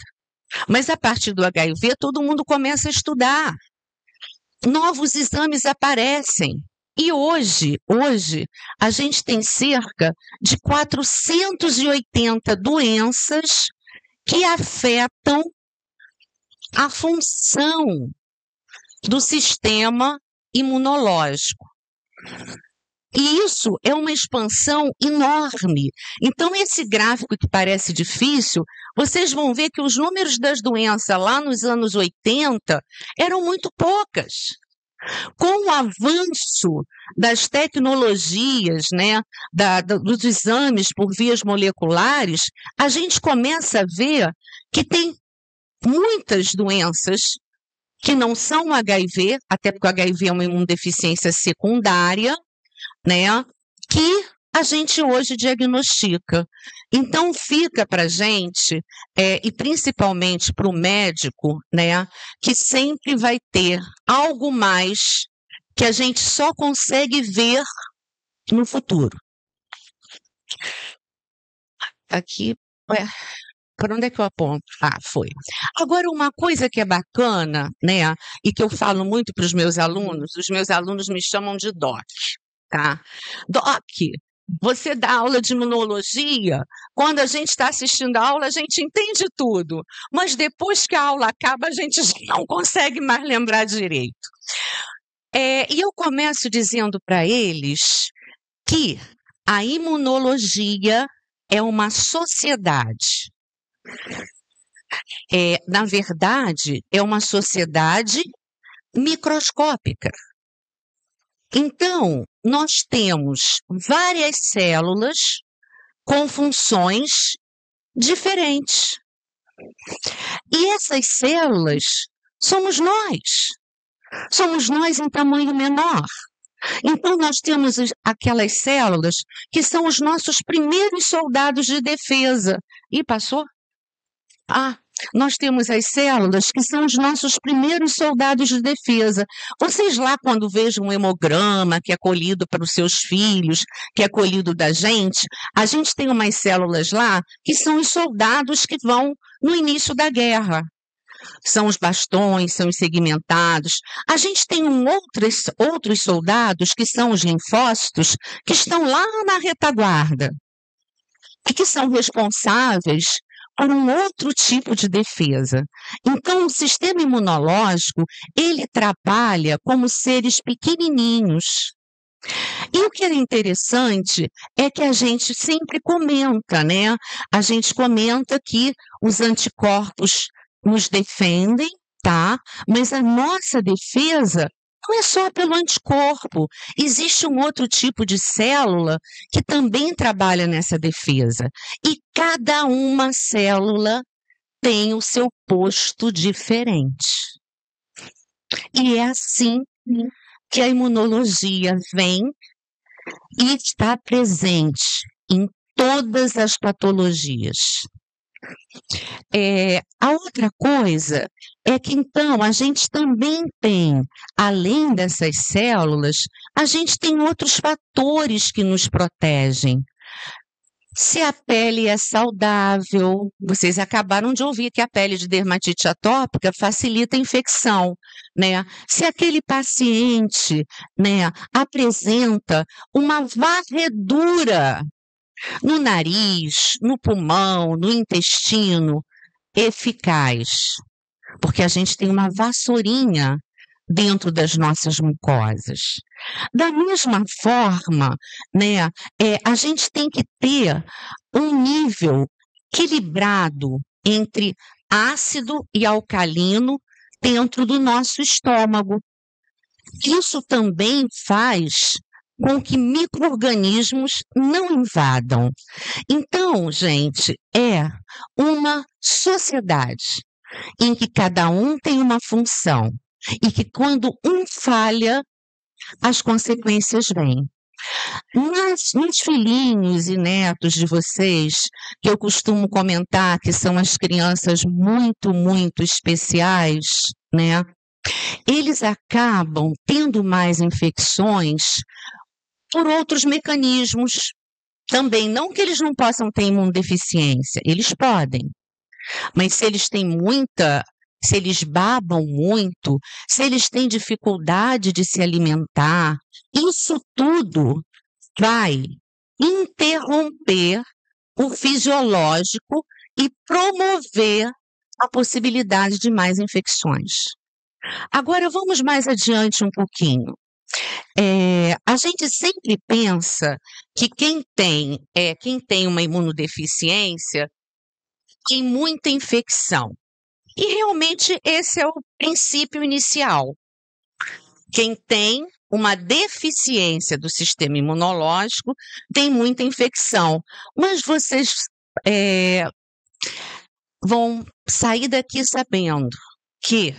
mas a partir do HIV todo mundo começa a estudar. Novos exames aparecem. E hoje a gente tem cerca de 480 doenças que afetam a função do sistema imunológico. E isso é uma expansão enorme. Então, esse gráfico que parece difícil, vocês vão ver que os números das doenças lá nos anos 80 eram muito poucas. Com o avanço das tecnologias, né, dos exames por vias moleculares, a gente começa a ver que tem muitas doenças que não são HIV, até porque o HIV é uma imunodeficiência secundária, né, que a gente hoje diagnostica. Então, fica para a gente, e principalmente para o médico, né, que sempre vai ter algo mais que a gente só consegue ver no futuro. Aqui, para onde é que eu aponto? Ah, foi. Agora, uma coisa que é bacana, né, e que eu falo muito para os meus alunos me chamam de Doc, tá? Doc, você dá aula de imunologia, quando a gente está assistindo a aula, a gente entende tudo, mas depois que a aula acaba, a gente já não consegue mais lembrar direito. E eu começo dizendo para eles que a imunologia é uma sociedade. Na verdade, é uma sociedade microscópica. Então, nós temos várias células com funções diferentes. E essas células somos nós. Somos nós em tamanho menor. Então, nós temos aquelas células que são os nossos primeiros soldados de defesa. E passou? Nós temos as células que são os nossos primeiros soldados de defesa. Vocês lá, quando vejam um hemograma que é colhido para os seus filhos, que é colhido da gente, a gente tem umas células lá que são os soldados que vão no início da guerra. São os bastões, são os segmentados. A gente tem outros soldados, que são os linfócitos, que estão lá na retaguarda e que são responsáveis por um outro tipo de defesa. Então, o sistema imunológico, ele trabalha como seres pequenininhos. E o que é interessante é que a gente sempre comenta, né? A gente comenta que os anticorpos nos defendem, tá? Mas a nossa defesa não é só pelo anticorpo. Existe um outro tipo de célula que também trabalha nessa defesa. E cada uma célula tem o seu posto diferente. E é assim que a imunologia vem e está presente em todas as patologias. A outra coisa é que, então, a gente também tem, além dessas células, a gente tem outros fatores que nos protegem. Se a pele é saudável, vocês acabaram de ouvir que a pele de dermatite atópica facilita a infecção, né? Se aquele paciente, né, apresenta uma varredura no nariz, no pulmão, no intestino, eficaz. Porque a gente tem uma vassourinha dentro das nossas mucosas. Da mesma forma, né, a gente tem que ter um nível equilibrado entre ácido e alcalino dentro do nosso estômago. Isso também faz com que micro-organismos não invadam. Então, gente, é uma sociedade em que cada um tem uma função e que quando um falha, as consequências vêm. Nos filhinhos e netos de vocês, que eu costumo comentar que são as crianças muito, muito especiais, né? Eles acabam tendo mais infecções por outros mecanismos também. Não que eles não possam ter imunodeficiência, eles podem. Mas se eles têm se eles babam muito, se eles têm dificuldade de se alimentar, isso tudo vai interromper o fisiológico e promover a possibilidade de mais infecções. Agora, vamos mais adiante um pouquinho. A gente sempre pensa que quem tem uma imunodeficiência tem muita infecção. E realmente esse é o princípio inicial. Quem tem uma deficiência do sistema imunológico tem muita infecção. Mas vocês vão sair daqui sabendo que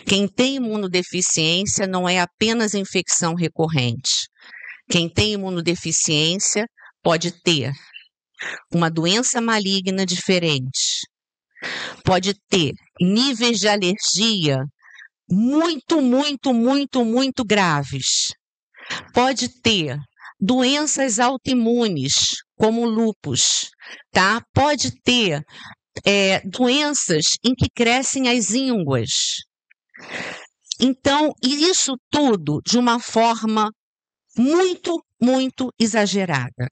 quem tem imunodeficiência não é apenas infecção recorrente. Quem tem imunodeficiência pode ter uma doença maligna diferente, pode ter níveis de alergia muito, muito, muito, muito graves, pode ter doenças autoimunes, como lúpus, tá? Pode ter doenças em que crescem as ínguas. Então, isso tudo de uma forma muito, muito exagerada.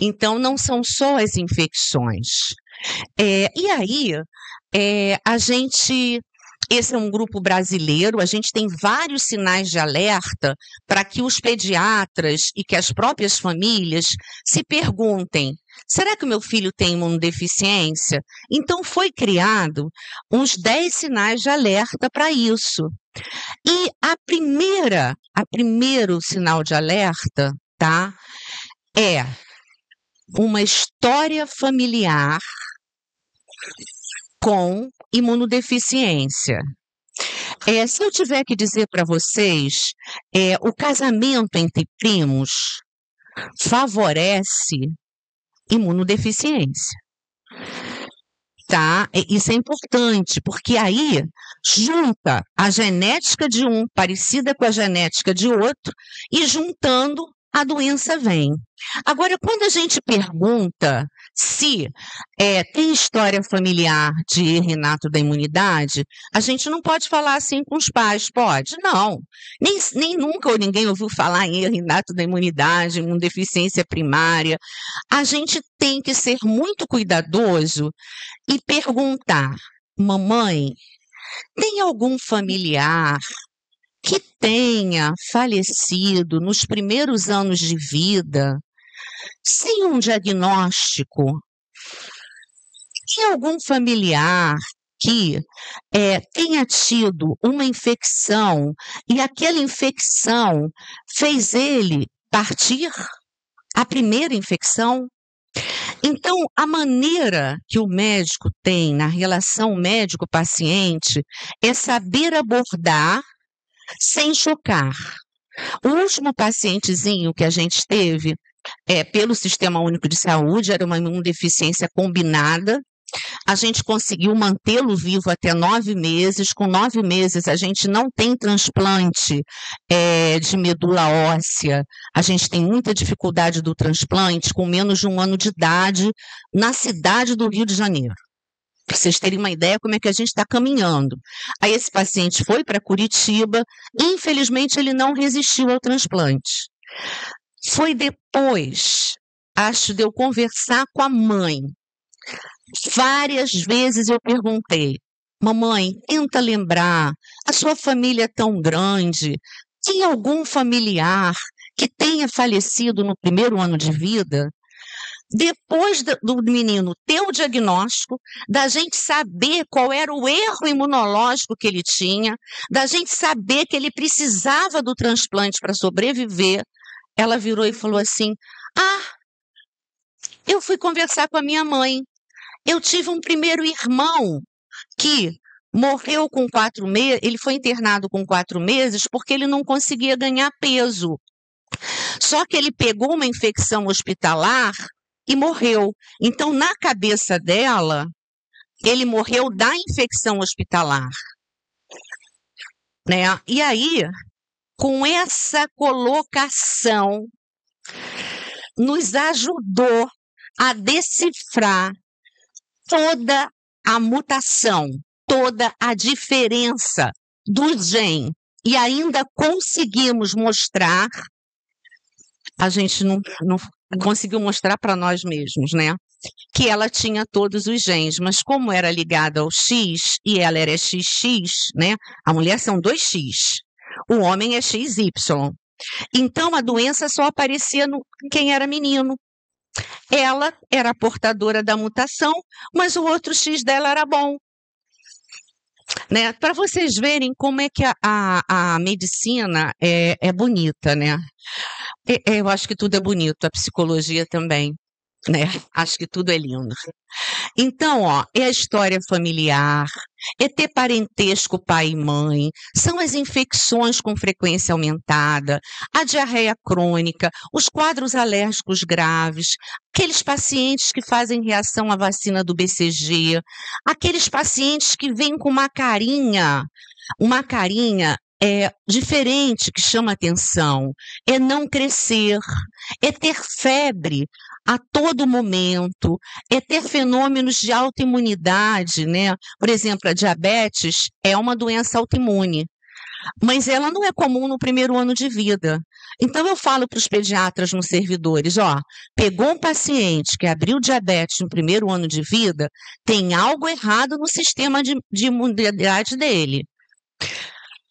Então, não são só as infecções. E aí, esse é um grupo brasileiro, a gente tem vários sinais de alerta para que os pediatras e que as próprias famílias se perguntem: será que o meu filho tem imunodeficiência? Então, foi criado uns 10 sinais de alerta para isso. E primeiro sinal de alerta, tá, é uma história familiar com imunodeficiência. Se eu tiver que dizer para vocês, o casamento entre primos favorece imunodeficiência. Tá? Isso é importante, porque aí junta a genética de um parecida com a genética de outro e juntando a doença vem. Agora, quando a gente pergunta se tem história familiar de erro inato da imunidade, a gente não pode falar assim com os pais, pode? Não. Nem nunca ou ninguém ouviu falar em erro inato da imunidade, imunodeficiência primária. A gente tem que ser muito cuidadoso e perguntar: mamãe, tem algum familiar que tenha falecido nos primeiros anos de vida, sem um diagnóstico? Tem algum familiar que tenha tido uma infecção e aquela infecção fez ele partir? A primeira infecção? Então, a maneira que o médico tem na relação médico-paciente é saber abordar sem chocar. O último pacientezinho que a gente teve pelo Sistema Único de Saúde era uma imunodeficiência combinada. A gente conseguiu mantê-lo vivo até 9 meses. Com 9 meses, a gente não tem transplante de medula óssea. A gente tem muita dificuldade do transplante com menos de 1 ano de idade na cidade do Rio de Janeiro. Para vocês terem uma ideia como é que a gente está caminhando. Aí esse paciente foi para Curitiba, infelizmente ele não resistiu ao transplante. Foi depois, acho, de eu conversar com a mãe. Várias vezes eu perguntei: mamãe, tenta lembrar, a sua família é tão grande, tem algum familiar que tenha falecido no primeiro ano de vida? Depois do menino ter o diagnóstico, da gente saber qual era o erro imunológico que ele tinha, da gente saber que ele precisava do transplante para sobreviver, ela virou e falou assim: eu fui conversar com a minha mãe. Eu tive um primeiro irmão que morreu com 4 meses, ele foi internado com 4 meses porque ele não conseguia ganhar peso. Só que ele pegou uma infecção hospitalar e morreu. Então, na cabeça dela, ele morreu da infecção hospitalar. Né? E aí, com essa colocação, nos ajudou a decifrar toda a mutação, toda a diferença do gene. E ainda conseguimos mostrar, a gente não conseguiu mostrar para nós mesmos, né? Que ela tinha todos os genes, mas como era ligada ao X e ela era XX, né? A mulher são 2X, o homem é XY. Então a doença só aparecia no quem era menino. Ela era a portadora da mutação, mas o outro X dela era bom. Né? Para vocês verem como é que a medicina é bonita, né? Eu acho que tudo é bonito, a psicologia também, né? Acho que tudo é lindo. Então, ó, é a história familiar, é ter parentesco pai e mãe, são as infecções com frequência aumentada, a diarreia crônica, os quadros alérgicos graves, aqueles pacientes que fazem reação à vacina do BCG, aqueles pacientes que vêm com uma carinha diferente que chama atenção, é não crescer, é ter febre a todo momento, é ter fenômenos de autoimunidade, né? Por exemplo, a diabetes é uma doença autoimune, mas ela não é comum no primeiro ano de vida. Então eu falo para os pediatras nos servidores, ó, pegou um paciente que abriu diabetes no primeiro ano de vida, tem algo errado no sistema de imunidade dele.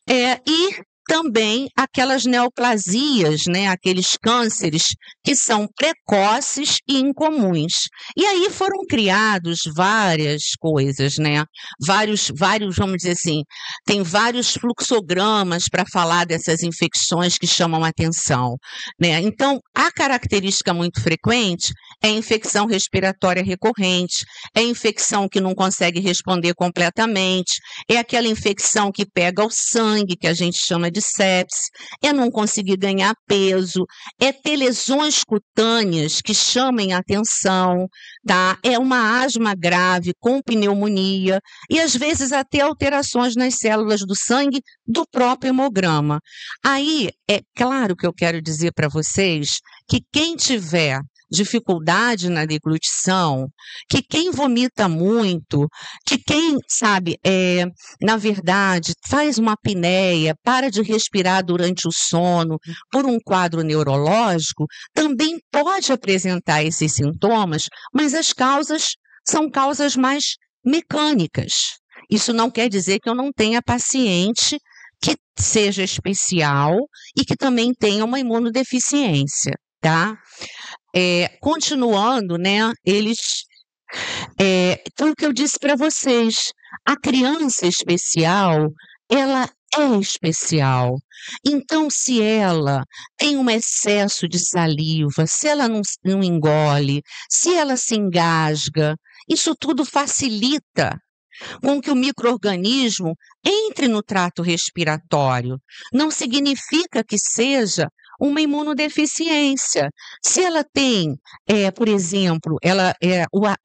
E também aquelas neoplasias, né, aqueles cânceres que são precoces e incomuns. E aí foram criados várias coisas, né? Vários, vamos dizer assim, tem vários fluxogramas para falar dessas infecções que chamam a atenção, né? Então, a característica muito frequente é infecção respiratória recorrente, é infecção que não consegue responder completamente, é aquela infecção que pega o sangue, que a gente chama de sepse, é não conseguir ganhar peso, é ter lesões cutâneas que chamem a atenção, tá? É uma asma grave com pneumonia e às vezes até alterações nas células do sangue do próprio hemograma. Aí, é claro que eu quero dizer para vocês que quem tiver dificuldade na deglutição, que quem vomita muito, que quem, sabe, na verdade, faz uma apneia, para de respirar durante o sono por um quadro neurológico, também pode apresentar esses sintomas, mas as causas são causas mais mecânicas. Isso não quer dizer que eu não tenha paciente que seja especial e que também tenha uma imunodeficiência, tá? Continuando, né, então o que eu disse para vocês, a criança especial, ela é especial. Então, se ela tem um excesso de saliva, se ela não engole, se ela se engasga, isso tudo facilita com que o micro-organismo entre no trato respiratório. Não significa que seja uma imunodeficiência. Se ela tem, por exemplo,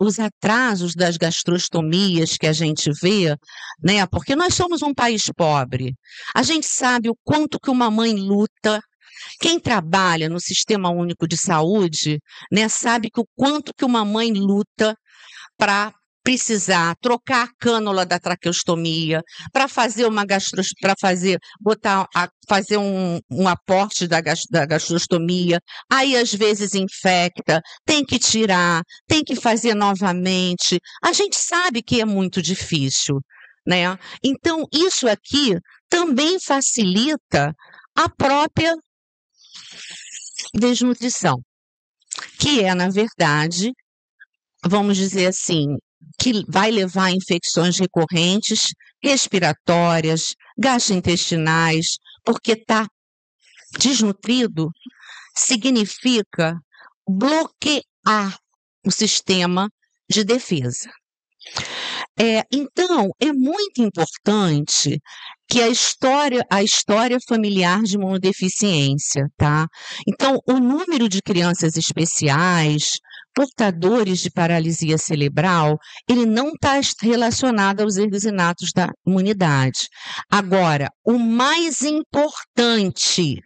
os atrasos das gastrostomias que a gente vê, né? Porque nós somos um país pobre. A gente sabe o quanto que uma mãe luta. Quem trabalha no Sistema Único de Saúde, né, sabe que o quanto que uma mãe luta para precisar trocar a cânula da traqueostomia, para fazer fazer um aporte da gastrostomia, aí às vezes infecta, tem que tirar, tem que fazer novamente. A gente sabe que é muito difícil, né? Então, isso aqui também facilita a própria desnutrição, que é, na verdade, vamos dizer assim, que vai levar a infecções recorrentes, respiratórias, gastrointestinais, porque está desnutrido significa bloquear o sistema de defesa. Então, é muito importante que a história familiar de imunodeficiência, tá? Então, o número de crianças especiais portadores de paralisia cerebral, ele não está relacionado aos erros inatos da imunidade. Agora, o mais importante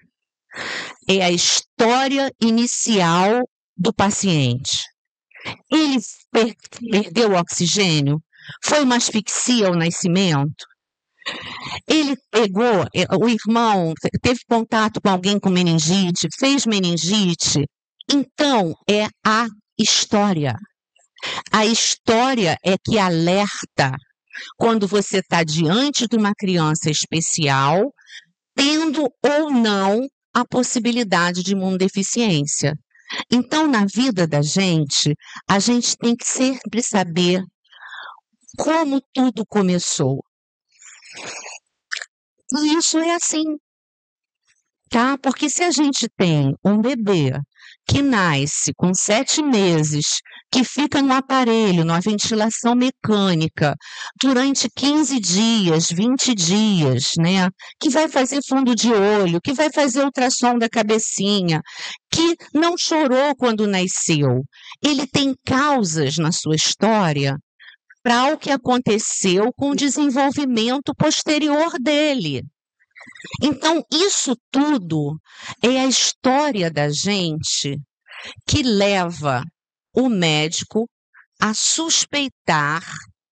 é a história inicial do paciente. Ele perdeu o oxigênio? Foi uma asfixia ao nascimento? Ele pegou, o irmão teve contato com alguém com meningite, fez meningite? Então, é a história. A história é que alerta quando você está diante de uma criança especial, tendo ou não a possibilidade de imunodeficiência. Então, na vida da gente, a gente tem que sempre saber como tudo começou. E isso é assim, tá? Porque se a gente tem um bebê que nasce com 7 meses, que fica no aparelho, numa ventilação mecânica, durante 15 dias, 20 dias, né? Que vai fazer fundo de olho, que vai fazer ultrassom da cabecinha, que não chorou quando nasceu. Ele tem causas na sua história para o que aconteceu com o desenvolvimento posterior dele. Então, isso tudo é a história da gente que leva o médico a suspeitar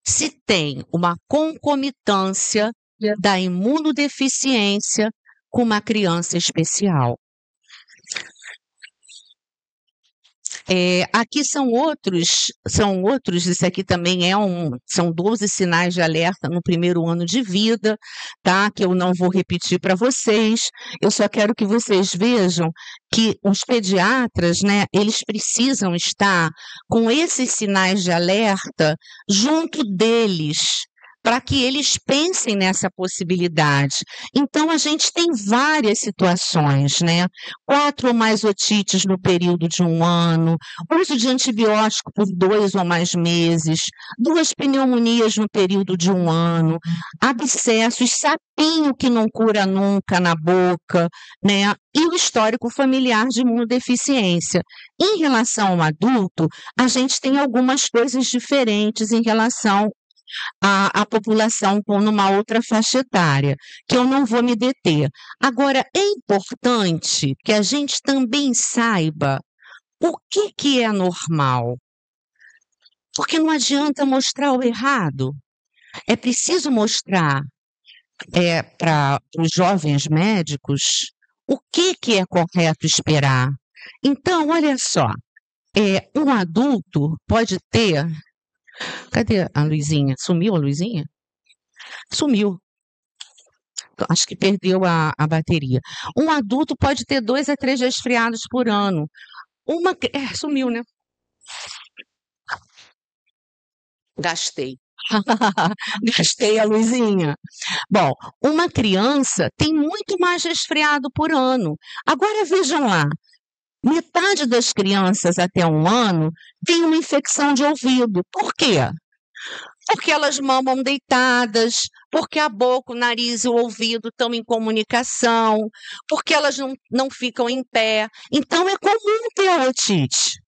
se tem uma concomitância da imunodeficiência com uma criança especial. Aqui são outros, isso aqui também são 12 sinais de alerta no primeiro ano de vida, tá? Que eu não vou repetir para vocês, eu só quero que vocês vejam que os pediatras, né, eles precisam estar com esses sinais de alerta junto deles, para que eles pensem nessa possibilidade. Então, a gente tem várias situações, né? 4 ou mais otites no período de 1 ano, uso de antibiótico por 2 ou mais meses, 2 pneumonias no período de 1 ano, abscessos, sapinho que não cura nunca na boca, né? E o histórico familiar de imunodeficiência. Em relação ao adulto, a gente tem algumas coisas diferentes em relação a população com uma outra faixa etária, que eu não vou me deter. Agora, é importante que a gente também saiba o que é normal. Porque não adianta mostrar o errado. É preciso mostrar para os jovens médicos o que é correto esperar. Então, olha só, um adulto pode ter... Cadê a Luizinha? Sumiu a Luizinha? Sumiu. Acho que perdeu a bateria. Um adulto pode ter 2 a 3 resfriados por ano. Sumiu, né? Gastei. Gastei a Luizinha. Bom, uma criança tem muito mais resfriado por ano. Agora vejam lá. Metade das crianças até 1 ano tem uma infecção de ouvido. Por quê? Porque elas mamam deitadas, porque a boca, o nariz e o ouvido estão em comunicação, porque elas não ficam em pé. Então, é comum ter a otite,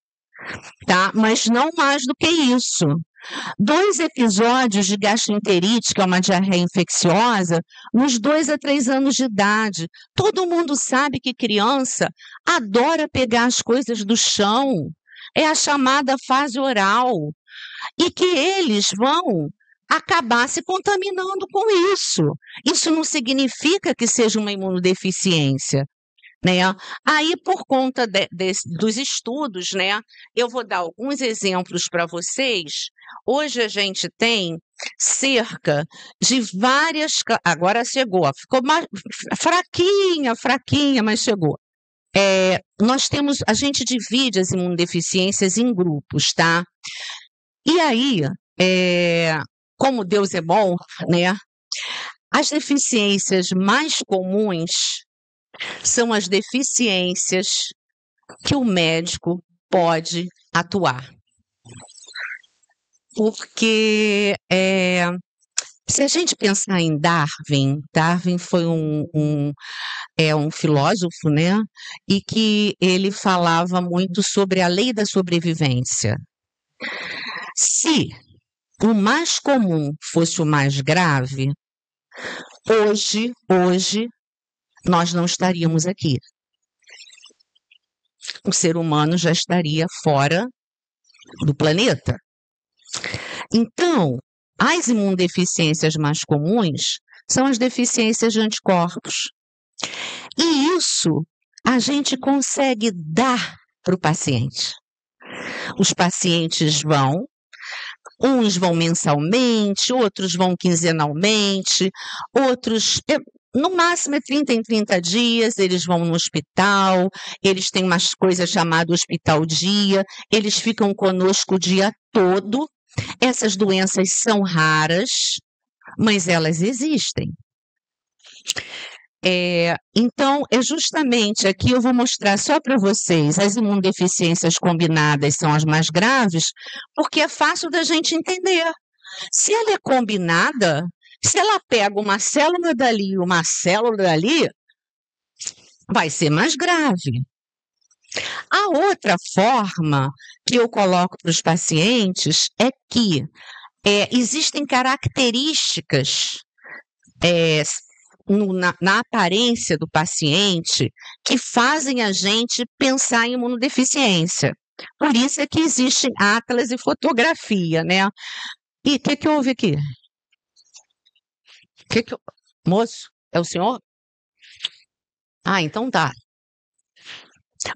tá? Mas não mais do que isso. 2 episódios de gastroenterite, que é uma diarreia infecciosa, nos 2 a 3 anos de idade. Todo mundo sabe que criança adora pegar as coisas do chão. É a chamada fase oral. E que eles vão acabar se contaminando com isso. Isso não significa que seja uma imunodeficiência, né? Aí, por conta dos estudos, né, eu vou dar alguns exemplos para vocês. Hoje a gente tem cerca de várias... Agora chegou, ficou mais fraquinha, mas chegou. A gente divide as imunodeficiências em grupos, tá? E aí, como Deus é bom, né? As deficiências mais comuns são as deficiências que o médico pode atuar. Porque Se a gente pensar em Darwin foi um filósofo, né? E que ele falava muito sobre a lei da sobrevivência. Se o mais comum fosse o mais grave, hoje nós não estaríamos aqui. O ser humano já estaria fora do planeta. Então, as imunodeficiências mais comuns são as deficiências de anticorpos. E isso a gente consegue dar para o paciente. Os pacientes uns vão mensalmente, outros vão quinzenalmente, outros, no máximo é 30 em 30 dias, eles vão no hospital, eles têm umas coisas chamadas hospital dia, eles ficam conosco o dia todo. Essas doenças são raras, mas elas existem. Então, é justamente aqui eu vou mostrar só para vocês, as imunodeficiências combinadas são as mais graves, porque é fácil da gente entender. Se ela é combinada, se ela pega uma célula dali e uma célula dali, vai ser mais grave. A outra forma que eu coloco para os pacientes é que existem características na aparência do paciente que fazem a gente pensar em imunodeficiência. Por isso é que existe atlas e fotografia, né? E o que houve aqui? Moço, é o senhor? Ah, então tá.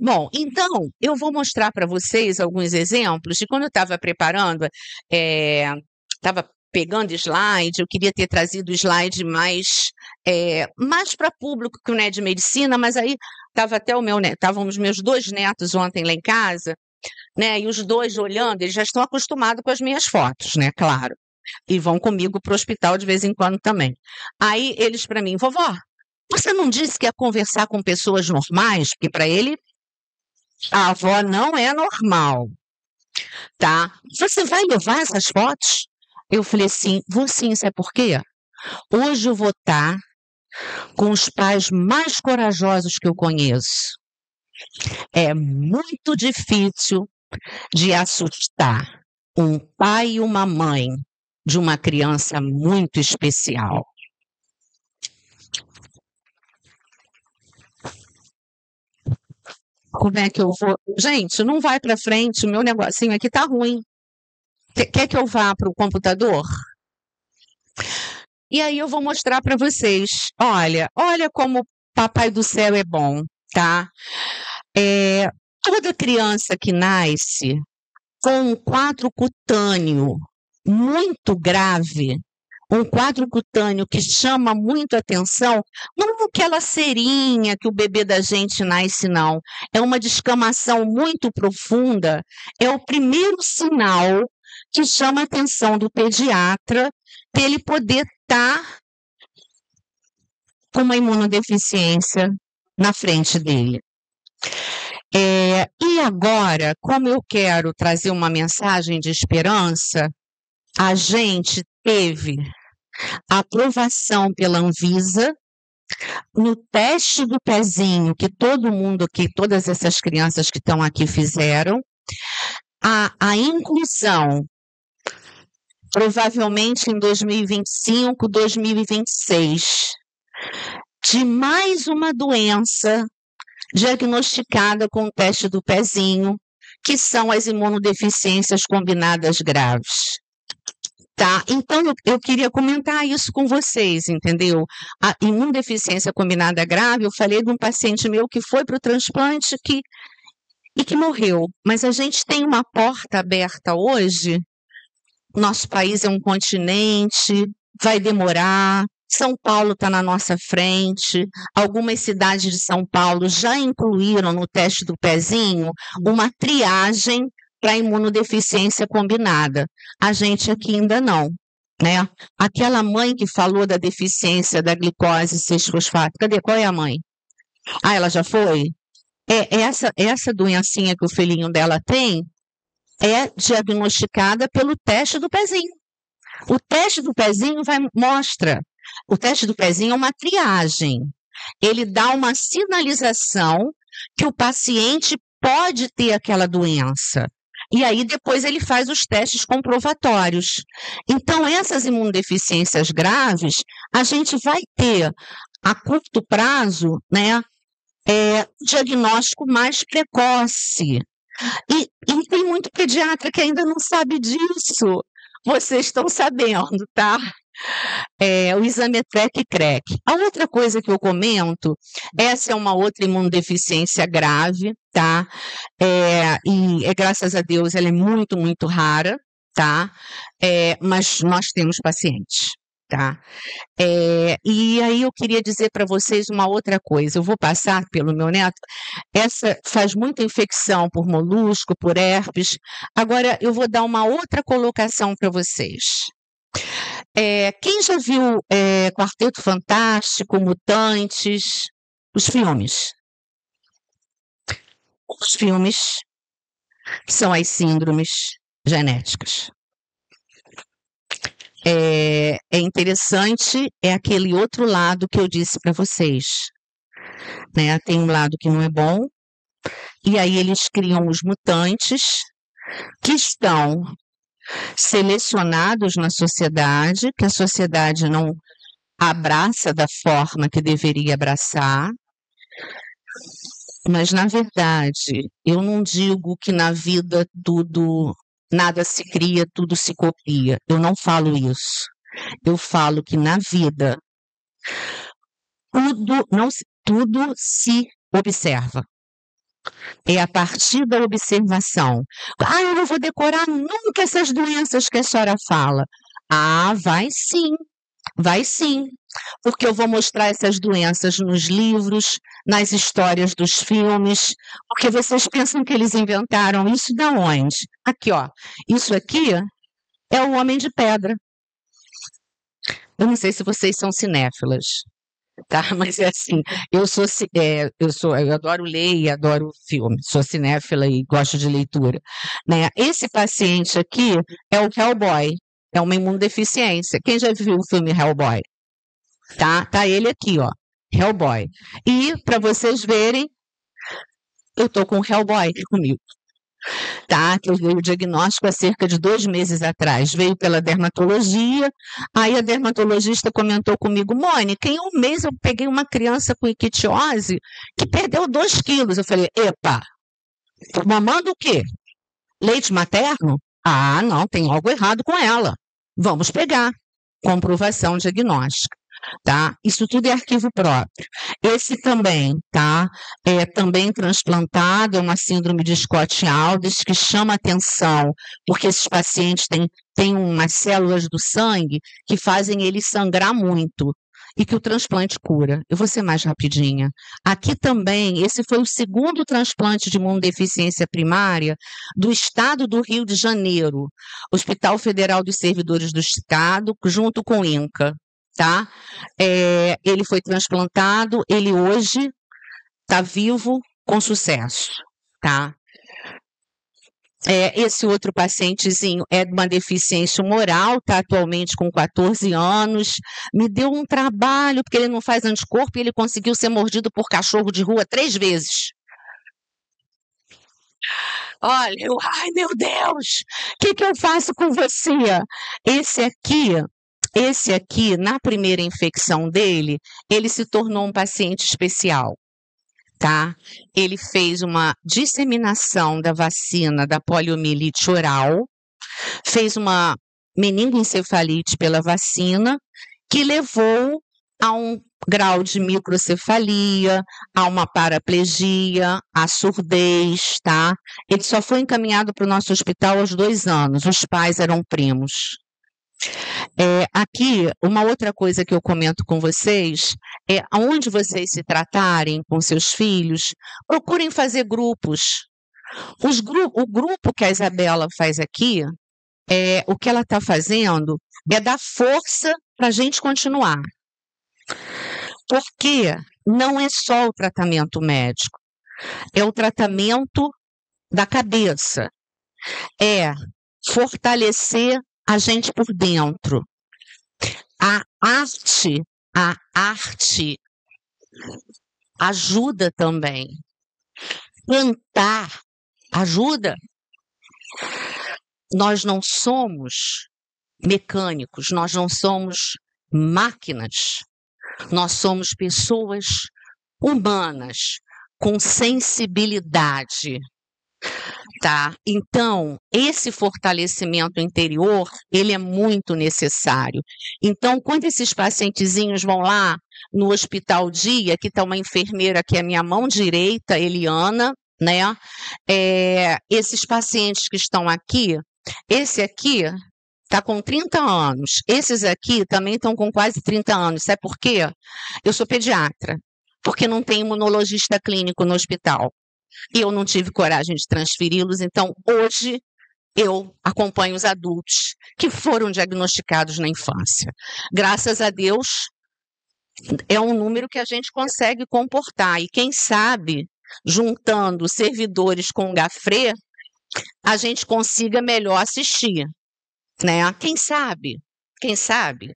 Bom, então, eu vou mostrar para vocês alguns exemplos de quando eu estava preparando, estava pegando slide, eu queria ter trazido slide mais para público que não é de medicina, mas aí estava até estavam os meus 2 netos ontem lá em casa, né, e os 2 olhando, eles já estão acostumados com as minhas fotos, né, claro, e vão comigo para o hospital de vez em quando também. Aí eles para mim, vovó, você não disse que ia conversar com pessoas normais? Porque para ele, a avó não é normal, tá? Você vai levar essas fotos? Eu falei assim, vou sim, sabe por quê? Hoje eu vou estar com os pais mais corajosos que eu conheço. É muito difícil de assustar um pai e uma mãe de uma criança muito especial. Como é que eu vou? Gente, não vai para frente, o meu negocinho aqui tá ruim. Quer que eu vá para o computador? E aí eu vou mostrar para vocês. Olha como o Papai do Céu é bom, tá? Toda criança que nasce com um quadro cutâneo muito grave, um quadro cutâneo que chama muito atenção, não é aquela cerinha que o bebê da gente nasce, não. É uma descamação muito profunda. É o primeiro sinal que chama a atenção do pediatra para ele poder estar com uma imunodeficiência na frente dele. E agora, como eu quero trazer uma mensagem de esperança, a gente teve aprovação pela Anvisa no teste do pezinho que todo mundo aqui, todas essas crianças que estão aqui fizeram, a inclusão, provavelmente em 2025, 2026, de mais uma doença diagnosticada com o teste do pezinho, que são as imunodeficiências combinadas graves. Tá? Então, eu queria comentar isso com vocês, entendeu? A imunodeficiência combinada grave, eu falei de um paciente meu que foi para o transplante e que morreu. Mas a gente tem uma porta aberta hoje. Nosso país é um continente, vai demorar. São Paulo está na nossa frente. Algumas cidades de São Paulo já incluíram no teste do pezinho uma triagem para imunodeficiência combinada. A gente aqui ainda não, né? Aquela mãe que falou da deficiência da glicose 6-fosfato, cadê? Qual é a mãe? Ah, ela já foi? Essa doencinha que o filhinho dela tem é diagnosticada pelo teste do pezinho. O teste do pezinho mostra. O teste do pezinho é uma triagem. Ele dá uma sinalização que o paciente pode ter aquela doença. E aí depois ele faz os testes comprovatórios. Então, essas imunodeficiências graves, a gente vai ter a curto prazo, né, diagnóstico mais precoce. E tem muito pediatra que ainda não sabe disso. Vocês estão sabendo, tá? O exame é TREC-CREC. A outra coisa que eu comento, essa é uma outra imunodeficiência grave, tá? E graças a Deus ela é muito, muito rara, tá? Mas nós temos pacientes, tá? E aí eu queria dizer para vocês uma outra coisa. Eu vou passar pelo meu neto. Essa faz muita infecção por molusco, por herpes. Agora eu vou dar uma outra colocação para vocês. Quem já viu Quarteto Fantástico, Mutantes, os filmes? Os filmes são as síndromes genéticas. É interessante, é aquele outro lado que eu disse para vocês. Né? Tem um lado que não é bom, e aí eles criam os mutantes que estão selecionados na sociedade, que a sociedade não abraça da forma que deveria abraçar, mas, na verdade, eu não digo que na vida nada se cria, tudo se copia. Eu não falo isso. Eu falo que na vida tudo se observa. É a partir da observação. Eu não vou decorar nunca essas doenças que a senhora fala. Vai sim, vai sim. Porque eu vou mostrar essas doenças nos livros, nas histórias dos filmes. Porque vocês pensam que eles inventaram isso de onde? Aqui, ó. Isso aqui é o Homem de Pedra. Eu não sei se vocês são cinéfilas. Tá? Mas é assim, eu adoro ler e adoro filme, sou cinéfila e gosto de leitura, né? Esse paciente aqui é o Hellboy, é uma imunodeficiência. Quem já viu o filme Hellboy? Tá ele aqui, ó, Hellboy. E para vocês verem, eu tô com o Hellboy comigo. Tá, que eu dei o diagnóstico há cerca de 2 meses atrás, veio pela dermatologia, aí a dermatologista comentou comigo, Mônica, em 1 mês eu peguei uma criança com ictiose que perdeu 2 quilos, eu falei, epa, tô mamando o quê? Leite materno? Não, tem algo errado com ela, vamos pegar, comprovação diagnóstica. Tá? Isso tudo é arquivo próprio. Esse também, tá? É também transplantado, é uma síndrome de Scott-Aldrich que chama atenção, porque esses pacientes têm umas células do sangue que fazem eles sangrar muito e que o transplante cura. Eu vou ser mais rapidinha. Aqui também, esse foi o 2º transplante de imunodeficiência primária do Estado do Rio de Janeiro, Hospital Federal dos Servidores do Estado, junto com o INCA. Tá? Ele foi transplantado, ele hoje está vivo com sucesso, tá? Esse outro pacientezinho é de uma deficiência moral, está atualmente com 14 anos, me deu um trabalho, porque ele não faz anticorpo e ele conseguiu ser mordido por cachorro de rua 3 vezes. Olha, ai meu Deus, o que eu faço com você? Esse aqui, na primeira infecção dele, ele se tornou um paciente especial, tá? Ele fez uma disseminação da vacina da poliomielite oral, fez uma meningoencefalite pela vacina, que levou a um grau de microcefalia, a uma paraplegia, a surdez, tá? Ele só foi encaminhado para o nosso hospital aos 2 anos, os pais eram primos. Aqui, uma outra coisa que eu comento com vocês é onde vocês se tratarem com seus filhos, procurem fazer grupos. O grupo que a Isabela faz aqui, o que ela está fazendo é dar força para a gente continuar. Porque não é só o tratamento médico, é o tratamento da cabeça, é fortalecer a gente por dentro. A arte ajuda também. Plantar ajuda. Nós não somos mecânicos, nós não somos máquinas. Nós somos pessoas humanas, com sensibilidade, tá? Então, esse fortalecimento interior, ele é muito necessário. Então, quando esses pacientezinhos vão lá no hospital dia, que está uma enfermeira que é minha mão direita, Eliana, né? Esses pacientes que estão aqui, esse aqui está com 30 anos, esses aqui também estão com quase 30 anos. Sabe por quê? Eu sou pediatra, porque não tem imunologista clínico no hospital. E eu não tive coragem de transferi-los, então hoje eu acompanho os adultos que foram diagnosticados na infância. Graças a Deus, é um número que a gente consegue comportar. E quem sabe, juntando servidores com Gafré, a gente consiga melhor assistir, né? Quem sabe? Quem sabe?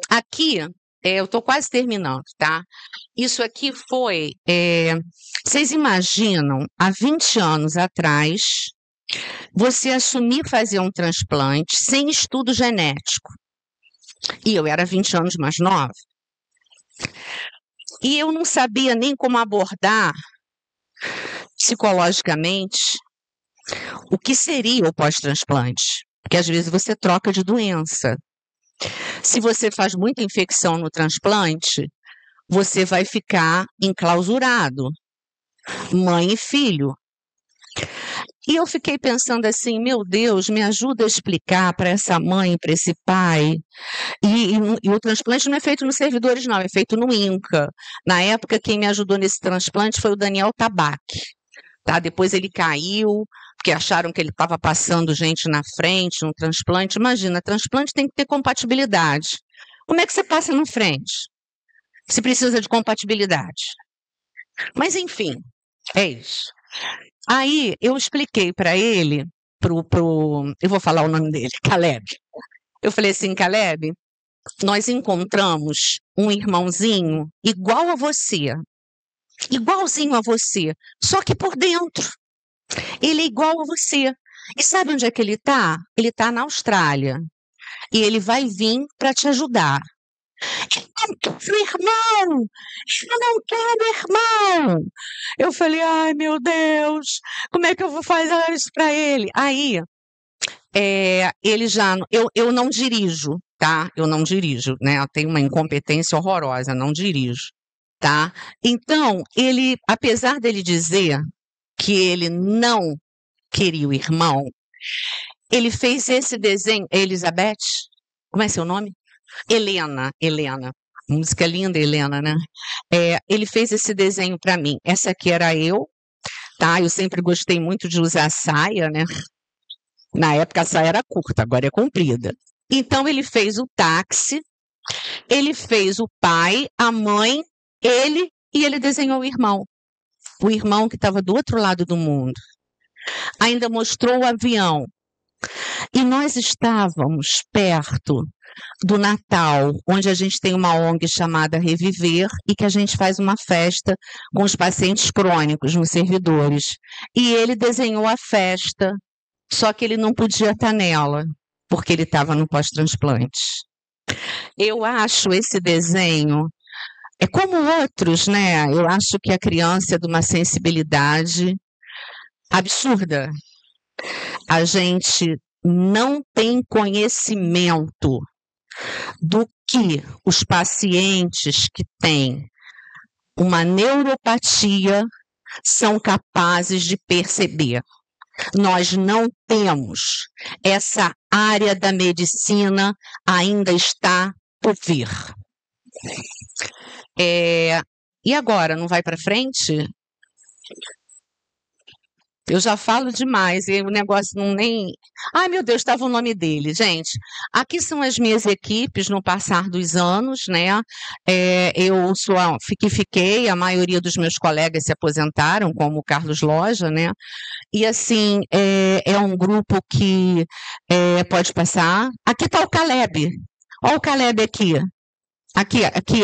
Aqui, eu estou quase terminando, tá? Isso aqui foi... vocês imaginam, há 20 anos atrás, você assumir fazer um transplante sem estudo genético. E eu era 20 anos mais nova. E eu não sabia nem como abordar psicologicamente o que seria o pós-transplante. Porque às vezes você troca de doença. Se você faz muita infecção no transplante, você vai ficar enclausurado, mãe e filho. E eu fiquei pensando assim, meu Deus, me ajuda a explicar para essa mãe, para esse pai. E o transplante não é feito nos servidores, não, é feito no INCA. Na época, quem me ajudou nesse transplante foi o Daniel Tabac. Tá? Depois ele caiu, porque acharam que ele estava passando gente na frente no transplante. Imagina, transplante tem que ter compatibilidade. Como é que você passa na frente? Você precisa de compatibilidade. Mas, enfim, é isso. Aí, eu expliquei para ele, eu vou falar o nome dele, Caleb. Eu falei assim, Caleb, nós encontramos um irmãozinho igual a você, igualzinho a você, só que por dentro. Ele é igual a você. E sabe onde é que ele está? Ele está na Austrália. E ele vai vir para te ajudar. Eu não quero irmão! Eu não quero irmão! Eu falei, ai meu Deus, como é que eu vou fazer isso para ele? Aí, ele já... Eu não dirijo, tá? Eu não dirijo, né? Eu tenho uma incompetência horrorosa, não dirijo, tá? Então, ele, apesar dele dizer que ele não queria o irmão, ele fez esse desenho. Elizabeth? Como é seu nome? Helena. Música linda, Helena, né? Ele fez esse desenho para mim. Essa aqui era eu, tá? Eu sempre gostei muito de usar saia, né? Na época a saia era curta, agora é comprida. Então ele fez o táxi, ele fez o pai, a mãe, ele, e ele desenhou o irmão. O irmão que estava do outro lado do mundo. Ainda mostrou o avião. E nós estávamos perto do Natal, onde a gente tem uma ONG chamada Reviver e que a gente faz uma festa com os pacientes crônicos nos servidores. E ele desenhou a festa, só que ele não podia estar nela, porque ele estava no pós-transplante. Eu acho esse desenho, como outros, né? Eu acho que a criança é de uma sensibilidade absurda. A gente não tem conhecimento do que os pacientes que têm uma neuropatia são capazes de perceber. Nós não temos. Essa área da medicina ainda está por vir. E agora, não vai para frente? Eu já falo demais e o negócio não nem. Ai, meu Deus, estava o nome dele, gente. Aqui são as minhas equipes no passar dos anos, né? Eu sou fiquei, a maioria dos meus colegas se aposentaram, como o Carlos Loja, né? E assim, é um grupo que pode passar. Aqui está o Caleb. Olha o Caleb aqui. Aqui,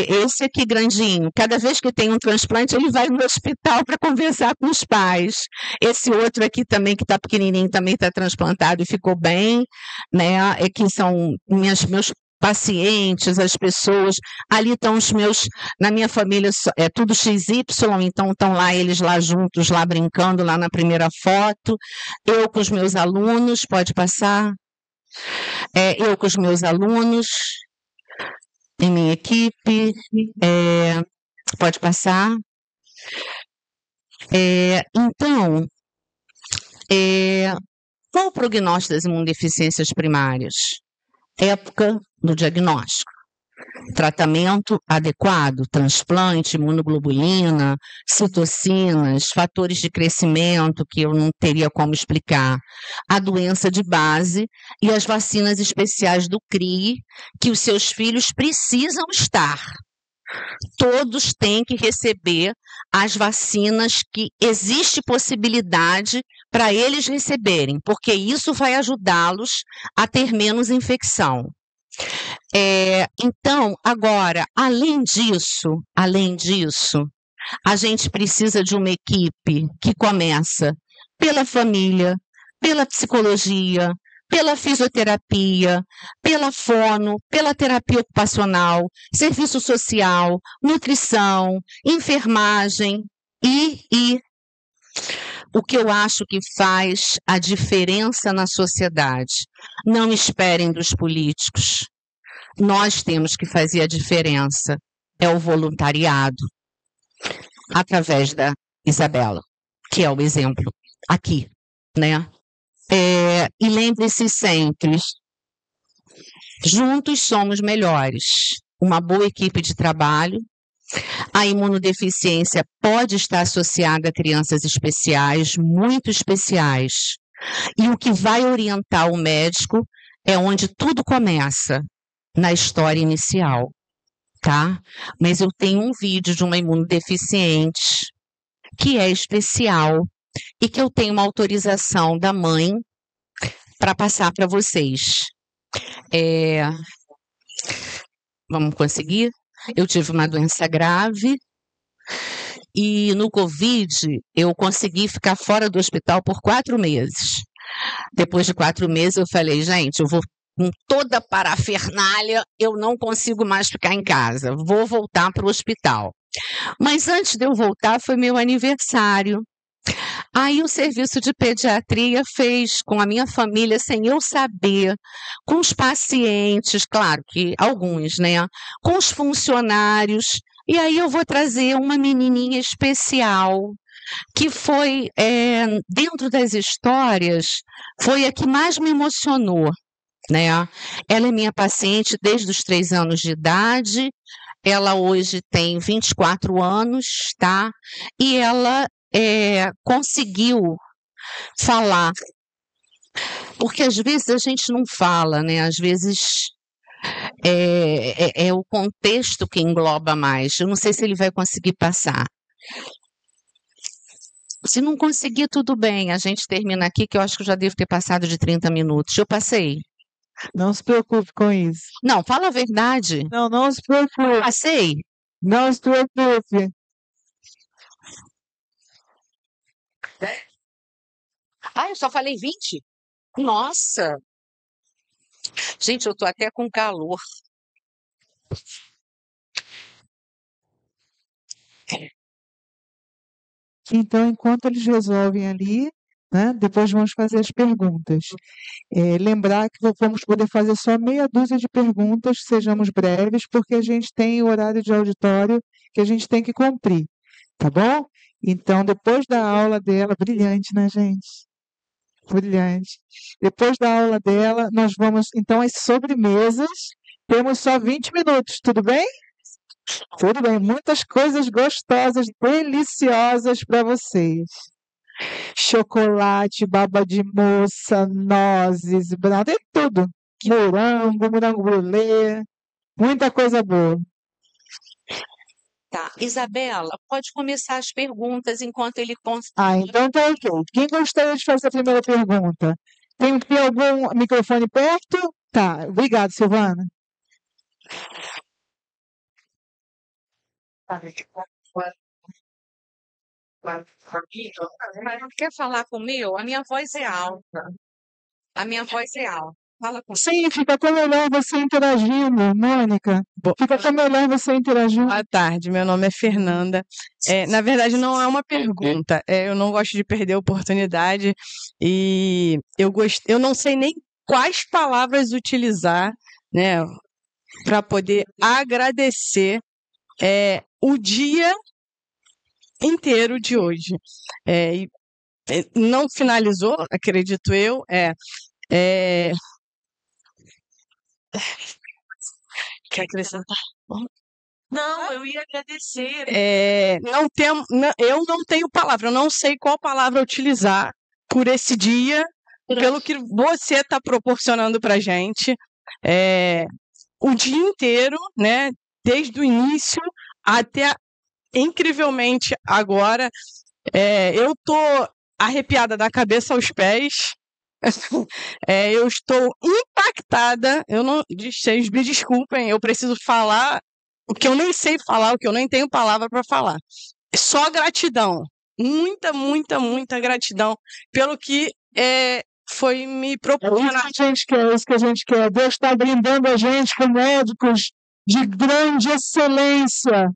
esse aqui grandinho. Cada vez que tem um transplante, ele vai no hospital para conversar com os pais. Esse outro aqui também, que está pequenininho, também está transplantado e ficou bem, né? Que são meus pacientes, as pessoas. Ali estão os meus, na minha família, é tudo XY, então estão lá eles lá juntos, lá brincando, lá na primeira foto. Eu com os meus alunos, pode passar. Eu com os meus alunos. Em minha equipe, pode passar. Então, qual o prognóstico das imunodeficiências primárias? Época do diagnóstico. Tratamento adequado, transplante, imunoglobulina, citocinas, fatores de crescimento que eu não teria como explicar, a doença de base e as vacinas especiais do CRI que os seus filhos precisam estar. Todos têm que receber as vacinas que existe possibilidade para eles receberem, porque isso vai ajudá-los a ter menos infecção. Então, agora, além disso, a gente precisa de uma equipe que começa pela família, pela psicologia, pela fisioterapia, pela fono, pela terapia ocupacional, serviço social, nutrição, enfermagem e o que eu acho que faz a diferença na sociedade. Não esperem dos políticos. Nós temos que fazer a diferença. É o voluntariado. Através da Isabela, que é o exemplo aqui, né? E lembre-se sempre, juntos somos melhores. Uma boa equipe de trabalho. A imunodeficiência pode estar associada a crianças especiais, muito especiais. E o que vai orientar o médico é onde tudo começa, na história inicial, tá? Mas eu tenho um vídeo de uma imunodeficiente que é especial e que eu tenho uma autorização da mãe para passar para vocês. Vamos conseguir? Eu tive uma doença grave e no Covid eu consegui ficar fora do hospital por 4 meses. Depois de 4 meses eu falei, gente, eu vou com toda a parafernália, eu não consigo mais ficar em casa, vou voltar para o hospital. Mas antes de eu voltar foi meu aniversário. Aí o serviço de pediatria fez com a minha família, sem eu saber, com os pacientes, claro que alguns, né? Com os funcionários. E aí eu vou trazer uma menininha especial, que foi, dentro das histórias, foi a que mais me emocionou, né? Ela é minha paciente desde os 3 anos de idade, ela hoje tem 24 anos, tá? E ela conseguiu falar, porque às vezes a gente não fala, né? Às vezes é o contexto que engloba mais. Eu não sei se ele vai conseguir passar. Se não conseguir, tudo bem, a gente termina aqui, que eu acho que eu já devo ter passado de 30 minutos. Eu passei. Não se preocupe com isso. Não, fala a verdade. Não se preocupe. Passei. Não se preocupe. Eu só falei 20? Nossa! Gente, eu tô até com calor. Então, enquanto eles resolvem ali, né, depois vamos fazer as perguntas. Lembrar que vamos poder fazer só meia dúzia de perguntas, sejamos breves, porque a gente tem o horário de auditório que a gente tem que cumprir, tá bom? Então, depois da aula dela, brilhante, né, gente? Brilhante. Depois da aula dela, nós vamos, então, às sobremesas, temos só 20 minutos, tudo bem? Tudo bem, muitas coisas gostosas, deliciosas para vocês. chocolate, baba de moça, nozes, tem tudo. Morango brulê, muita coisa boa. Tá. Isabela, pode começar as perguntas enquanto ele Então tá ok. Quem gostaria de fazer a primeira pergunta? Tem algum microfone perto? Tá, obrigado, Silvana. Mas não quer falar comigo? A minha voz é alta. A minha voz é alta. Fala comigo. Sim, fica até melhor você interagindo, Mônica. Fica até melhor você interagindo. Boa tarde, meu nome é Fernanda. Na verdade, não é uma pergunta. Eu não gosto de perder a oportunidade e eu não sei nem quais palavras utilizar, né, para poder agradecer o dia inteiro de hoje. Não finalizou, acredito eu. Quer acrescentar? Não, eu ia agradecer. Eu não tenho palavra, eu não sei qual palavra utilizar por esse dia, pelo que você está proporcionando para a gente. O dia inteiro, né? Desde o início até incrivelmente agora. Eu estou arrepiada da cabeça aos pés. Eu estou impactada. Vocês me desculpem, eu preciso falar o que eu nem sei falar, o que eu nem tenho palavra para falar. Só gratidão. Muita, muita, muita gratidão pelo que foi me proporcionar. É isso que a gente quer. Deus está brindando a gente com médicos de grande excelência,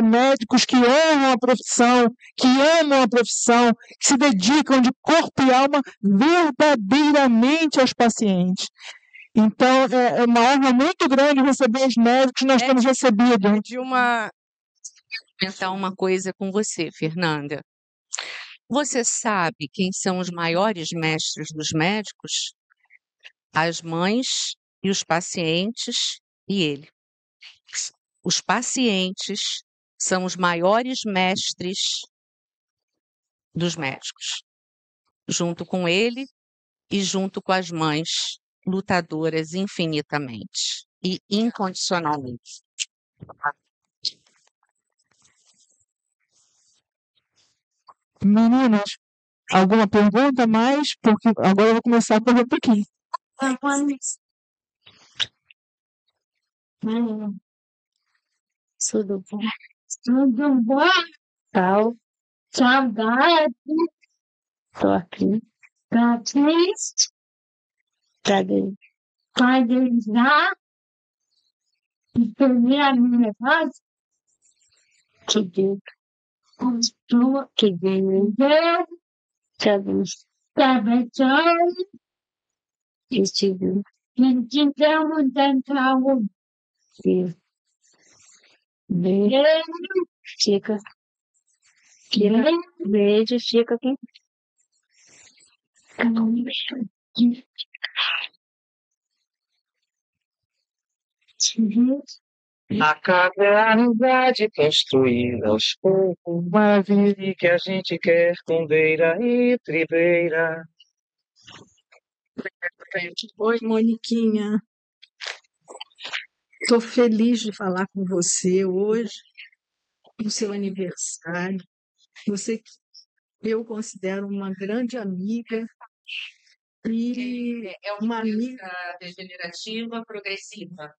médicos que amam a profissão, que se dedicam de corpo e alma verdadeiramente aos pacientes. Então, é uma honra muito grande receber os médicos que nós temos recebido. Comentar uma coisa com você, Fernanda. Você sabe quem são os maiores mestres dos médicos? As mães e os pacientes e ele. Os pacientes são os maiores mestres dos médicos, junto com ele e junto com as mães lutadoras infinitamente e incondicionalmente. Meninas, alguma pergunta mais? Porque agora eu vou começar a pergunta aqui. Tudo bom? Tudo bom? Tal. Saudade. Tô aqui. Tá triste? Cadê? Pode já? E perder a minha voz? Que Deus. Que Deus. Cadê? Tá abençoado. Que te deu. Que te deu muita saúde. Beijo. Fica. Beijo, fica aqui. A cada amizade construída aos poucos, uma vida que a gente quer com beira e tribeira. Oi, Moniquinha. Estou feliz de falar com você hoje, no seu aniversário. Você que eu considero uma grande amiga e uma amiga degenerativa, progressiva.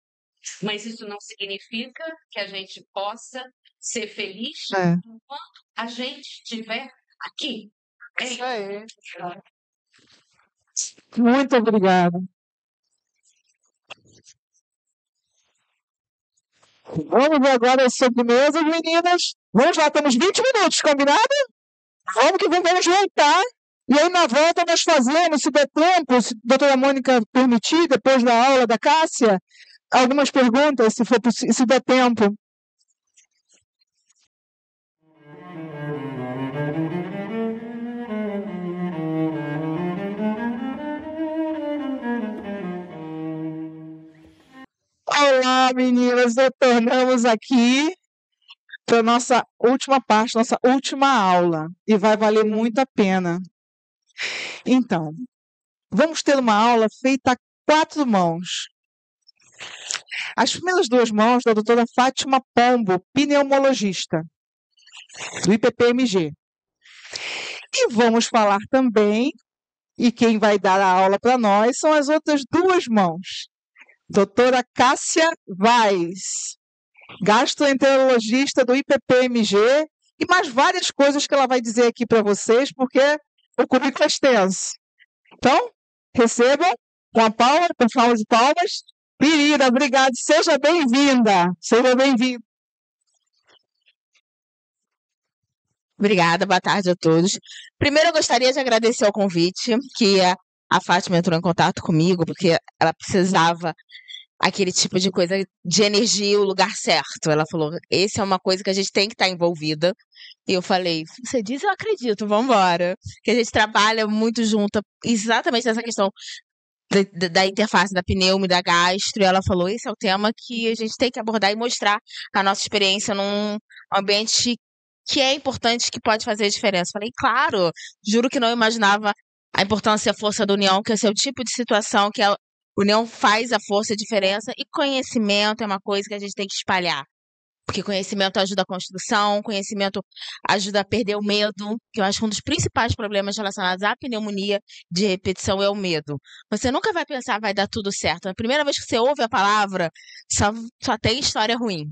Mas isso não significa que a gente possa ser feliz enquanto a gente estiver aqui. Isso aí. Muito obrigada. Vamos ver agora as sobremesas, meninas. Vamos lá, temos 20 minutos, combinado? Vamos voltar. E aí, na volta, nós fazemos, se der tempo, se a doutora Mônica permitir, depois da aula da Cássia, algumas perguntas, se der tempo. Olá, meninas, retornamos aqui. para nossa última parte, nossa última aula, e vai valer muito a pena. Então, vamos ter uma aula feita a 4 mãos. As primeiras 2 mãos da doutora Fátima Pombo, pneumologista, do IPPMG. E vamos falar também, e quem vai dar a aula para nós são as outras 2 mãos. Doutora Cássia Vaz, gastroenterologista do IPPMG, e mais várias coisas que ela vai dizer aqui para vocês, porque o currículo é extenso. Então, recebam com a palma, com salva de palmas. Querida, obrigada. Seja bem-vinda. Seja bem-vinda. Obrigada, boa tarde a todos. Primeiro, eu gostaria de agradecer o convite, que a Fátima entrou em contato comigo, porque ela precisava aquele tipo de coisa de energia e o lugar certo. Ela falou, esse é uma coisa que a gente tem que estar envolvida. E eu falei, você diz, eu acredito, vamos embora. Que a gente trabalha muito junto, exatamente nessa questão da interface da pneuma e da gastro, e ela falou, esse é o tema que a gente tem que abordar e mostrar a nossa experiência num ambiente que é importante, que pode fazer diferença. Falei, claro, juro que não imaginava a importância e a força da união, que esse é o tipo de situação que a união faz a força e a diferença, e conhecimento é uma coisa que a gente tem que espalhar. Porque conhecimento ajuda a construção, conhecimento ajuda a perder o medo, que eu acho que um dos principais problemas relacionados à pneumonia de repetição é o medo. Você nunca vai pensar, vai dar tudo certo. Na primeira vez que você ouve a palavra, só tem história ruim.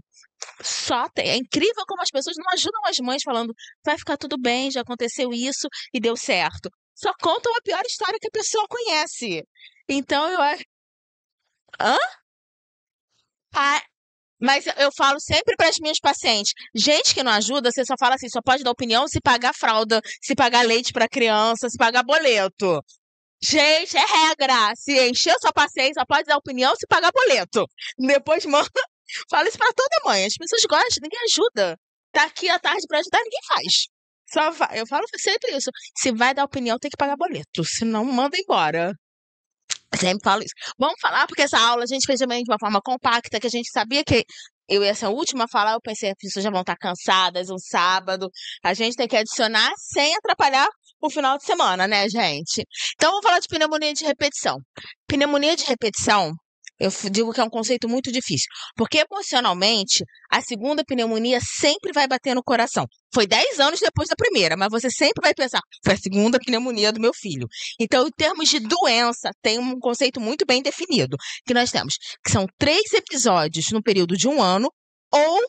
Só tem. É incrível como as pessoas não ajudam as mães falando, vai ficar tudo bem, já aconteceu isso e deu certo. Só contam a pior história que a pessoa conhece. Então eu acho. Hã? Mas eu falo sempre para as minhas pacientes, gente que não ajuda, você só fala assim, só pode dar opinião se pagar fralda, se pagar leite para criança, se pagar boleto. Gente, é regra. Se encher sua paciência, só pode dar opinião se pagar boleto. Depois manda, fala isso para toda mãe. As pessoas gostam, ninguém ajuda. Tá aqui à tarde para ajudar, ninguém faz. Só vai. Eu falo sempre isso. Se vai dar opinião, tem que pagar boleto. Senão, manda embora. Sempre falo isso. Vamos falar, porque essa aula a gente fez também de uma forma compacta, que a gente sabia que eu ia ser a última a falar, eu pensei, as pessoas já vão estar cansadas, um sábado. A gente tem que adicionar sem atrapalhar o final de semana, né, gente? Então, vamos falar de pneumonia de repetição. Pneumonia de repetição, eu digo que é um conceito muito difícil, porque emocionalmente, a segunda pneumonia sempre vai bater no coração. Foi 10 anos depois da primeira, mas você sempre vai pensar, foi a segunda pneumonia do meu filho. Então, em termos de doença, tem um conceito muito bem definido, que nós temos, que são 3 episódios no período de 1 ano, ou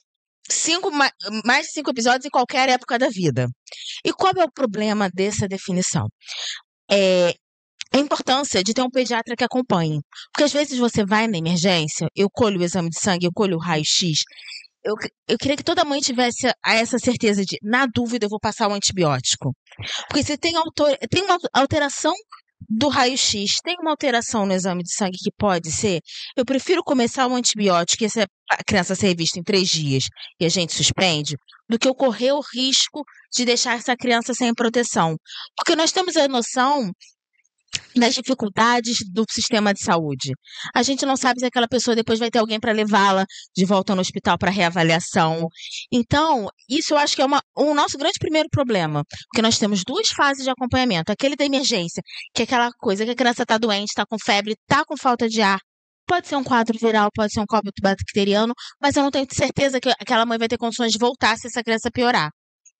mais de 5 episódios em qualquer época da vida. E qual é o problema dessa definição? A importância de ter um pediatra que acompanhe. Porque às vezes você vai na emergência, eu colho o exame de sangue, eu colho o raio-x. Eu queria que toda mãe tivesse essa certeza de, na dúvida, eu vou passar o antibiótico. Porque se tem uma alteração do raio-x, tem uma alteração no exame de sangue que pode ser, eu prefiro começar o antibiótico e essa criança ser revista em 3 dias e a gente suspende, do que eu correr o risco de deixar essa criança sem proteção. Porque nós temos a noção das dificuldades do sistema de saúde. A gente não sabe se aquela pessoa depois vai ter alguém para levá-la de volta no hospital para reavaliação. Então, isso eu acho que é o nosso grande primeiro problema, porque nós temos 2 fases de acompanhamento. Aquele da emergência, que é aquela coisa que a criança está doente, está com febre, está com falta de ar. Pode ser um quadro viral, pode ser um cólico bacteriano, mas eu não tenho certeza que aquela mãe vai ter condições de voltar se essa criança piorar.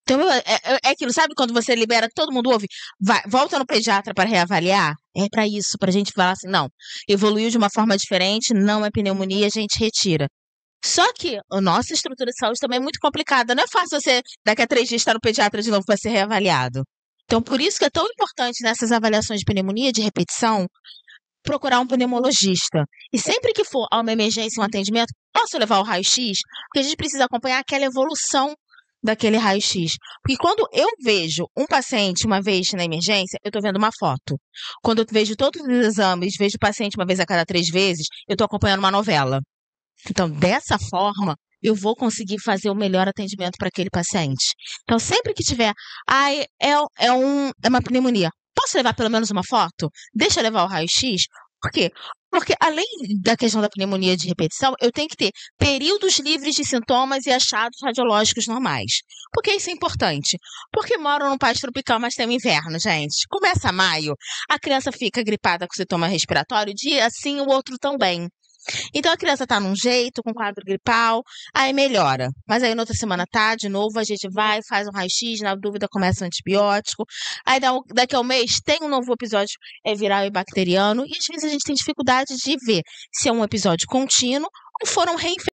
Então, é aquilo, sabe quando você libera, que todo mundo ouve, volta no pediatra para reavaliar? É para isso, para a gente falar assim, não, evoluiu de uma forma diferente, não é pneumonia, a gente retira. Só que a nossa estrutura de saúde também é muito complicada, não é fácil você, daqui a 3 dias, estar no pediatra de novo para ser reavaliado. Então, por isso que é tão importante nessas avaliações de pneumonia, de repetição, procurar um pneumologista. E sempre que for a uma emergência, um atendimento, posso levar o raio-x? Porque a gente precisa acompanhar aquela evolução daquele raio-x. Porque quando eu vejo um paciente uma vez na emergência, eu estou vendo uma foto. Quando eu vejo todos os exames, vejo o paciente uma vez a cada 3 vezes, eu estou acompanhando uma novela. Então, dessa forma, eu vou conseguir fazer o melhor atendimento para aquele paciente. Então, sempre que tiver, é uma pneumonia, posso levar pelo menos uma foto? Deixa eu levar o raio-x? Por quê? Porque além da questão da pneumonia de repetição, eu tenho que ter períodos livres de sintomas e achados radiológicos normais. Por que isso é importante? Porque moro num país tropical, mas tem o inverno, gente. Começa maio, a criança fica gripada com sintoma respiratório, dia sim, o outro também. Então a criança tá num jeito, com quadro gripal, aí melhora. Mas aí na outra semana tá, de novo, a gente vai, faz um raio-x, na dúvida começa o antibiótico. Aí daqui a um mês tem um novo episódio viral e bacteriano. E às vezes a gente tem dificuldade de ver se é um episódio contínuo ou foram reinfecções.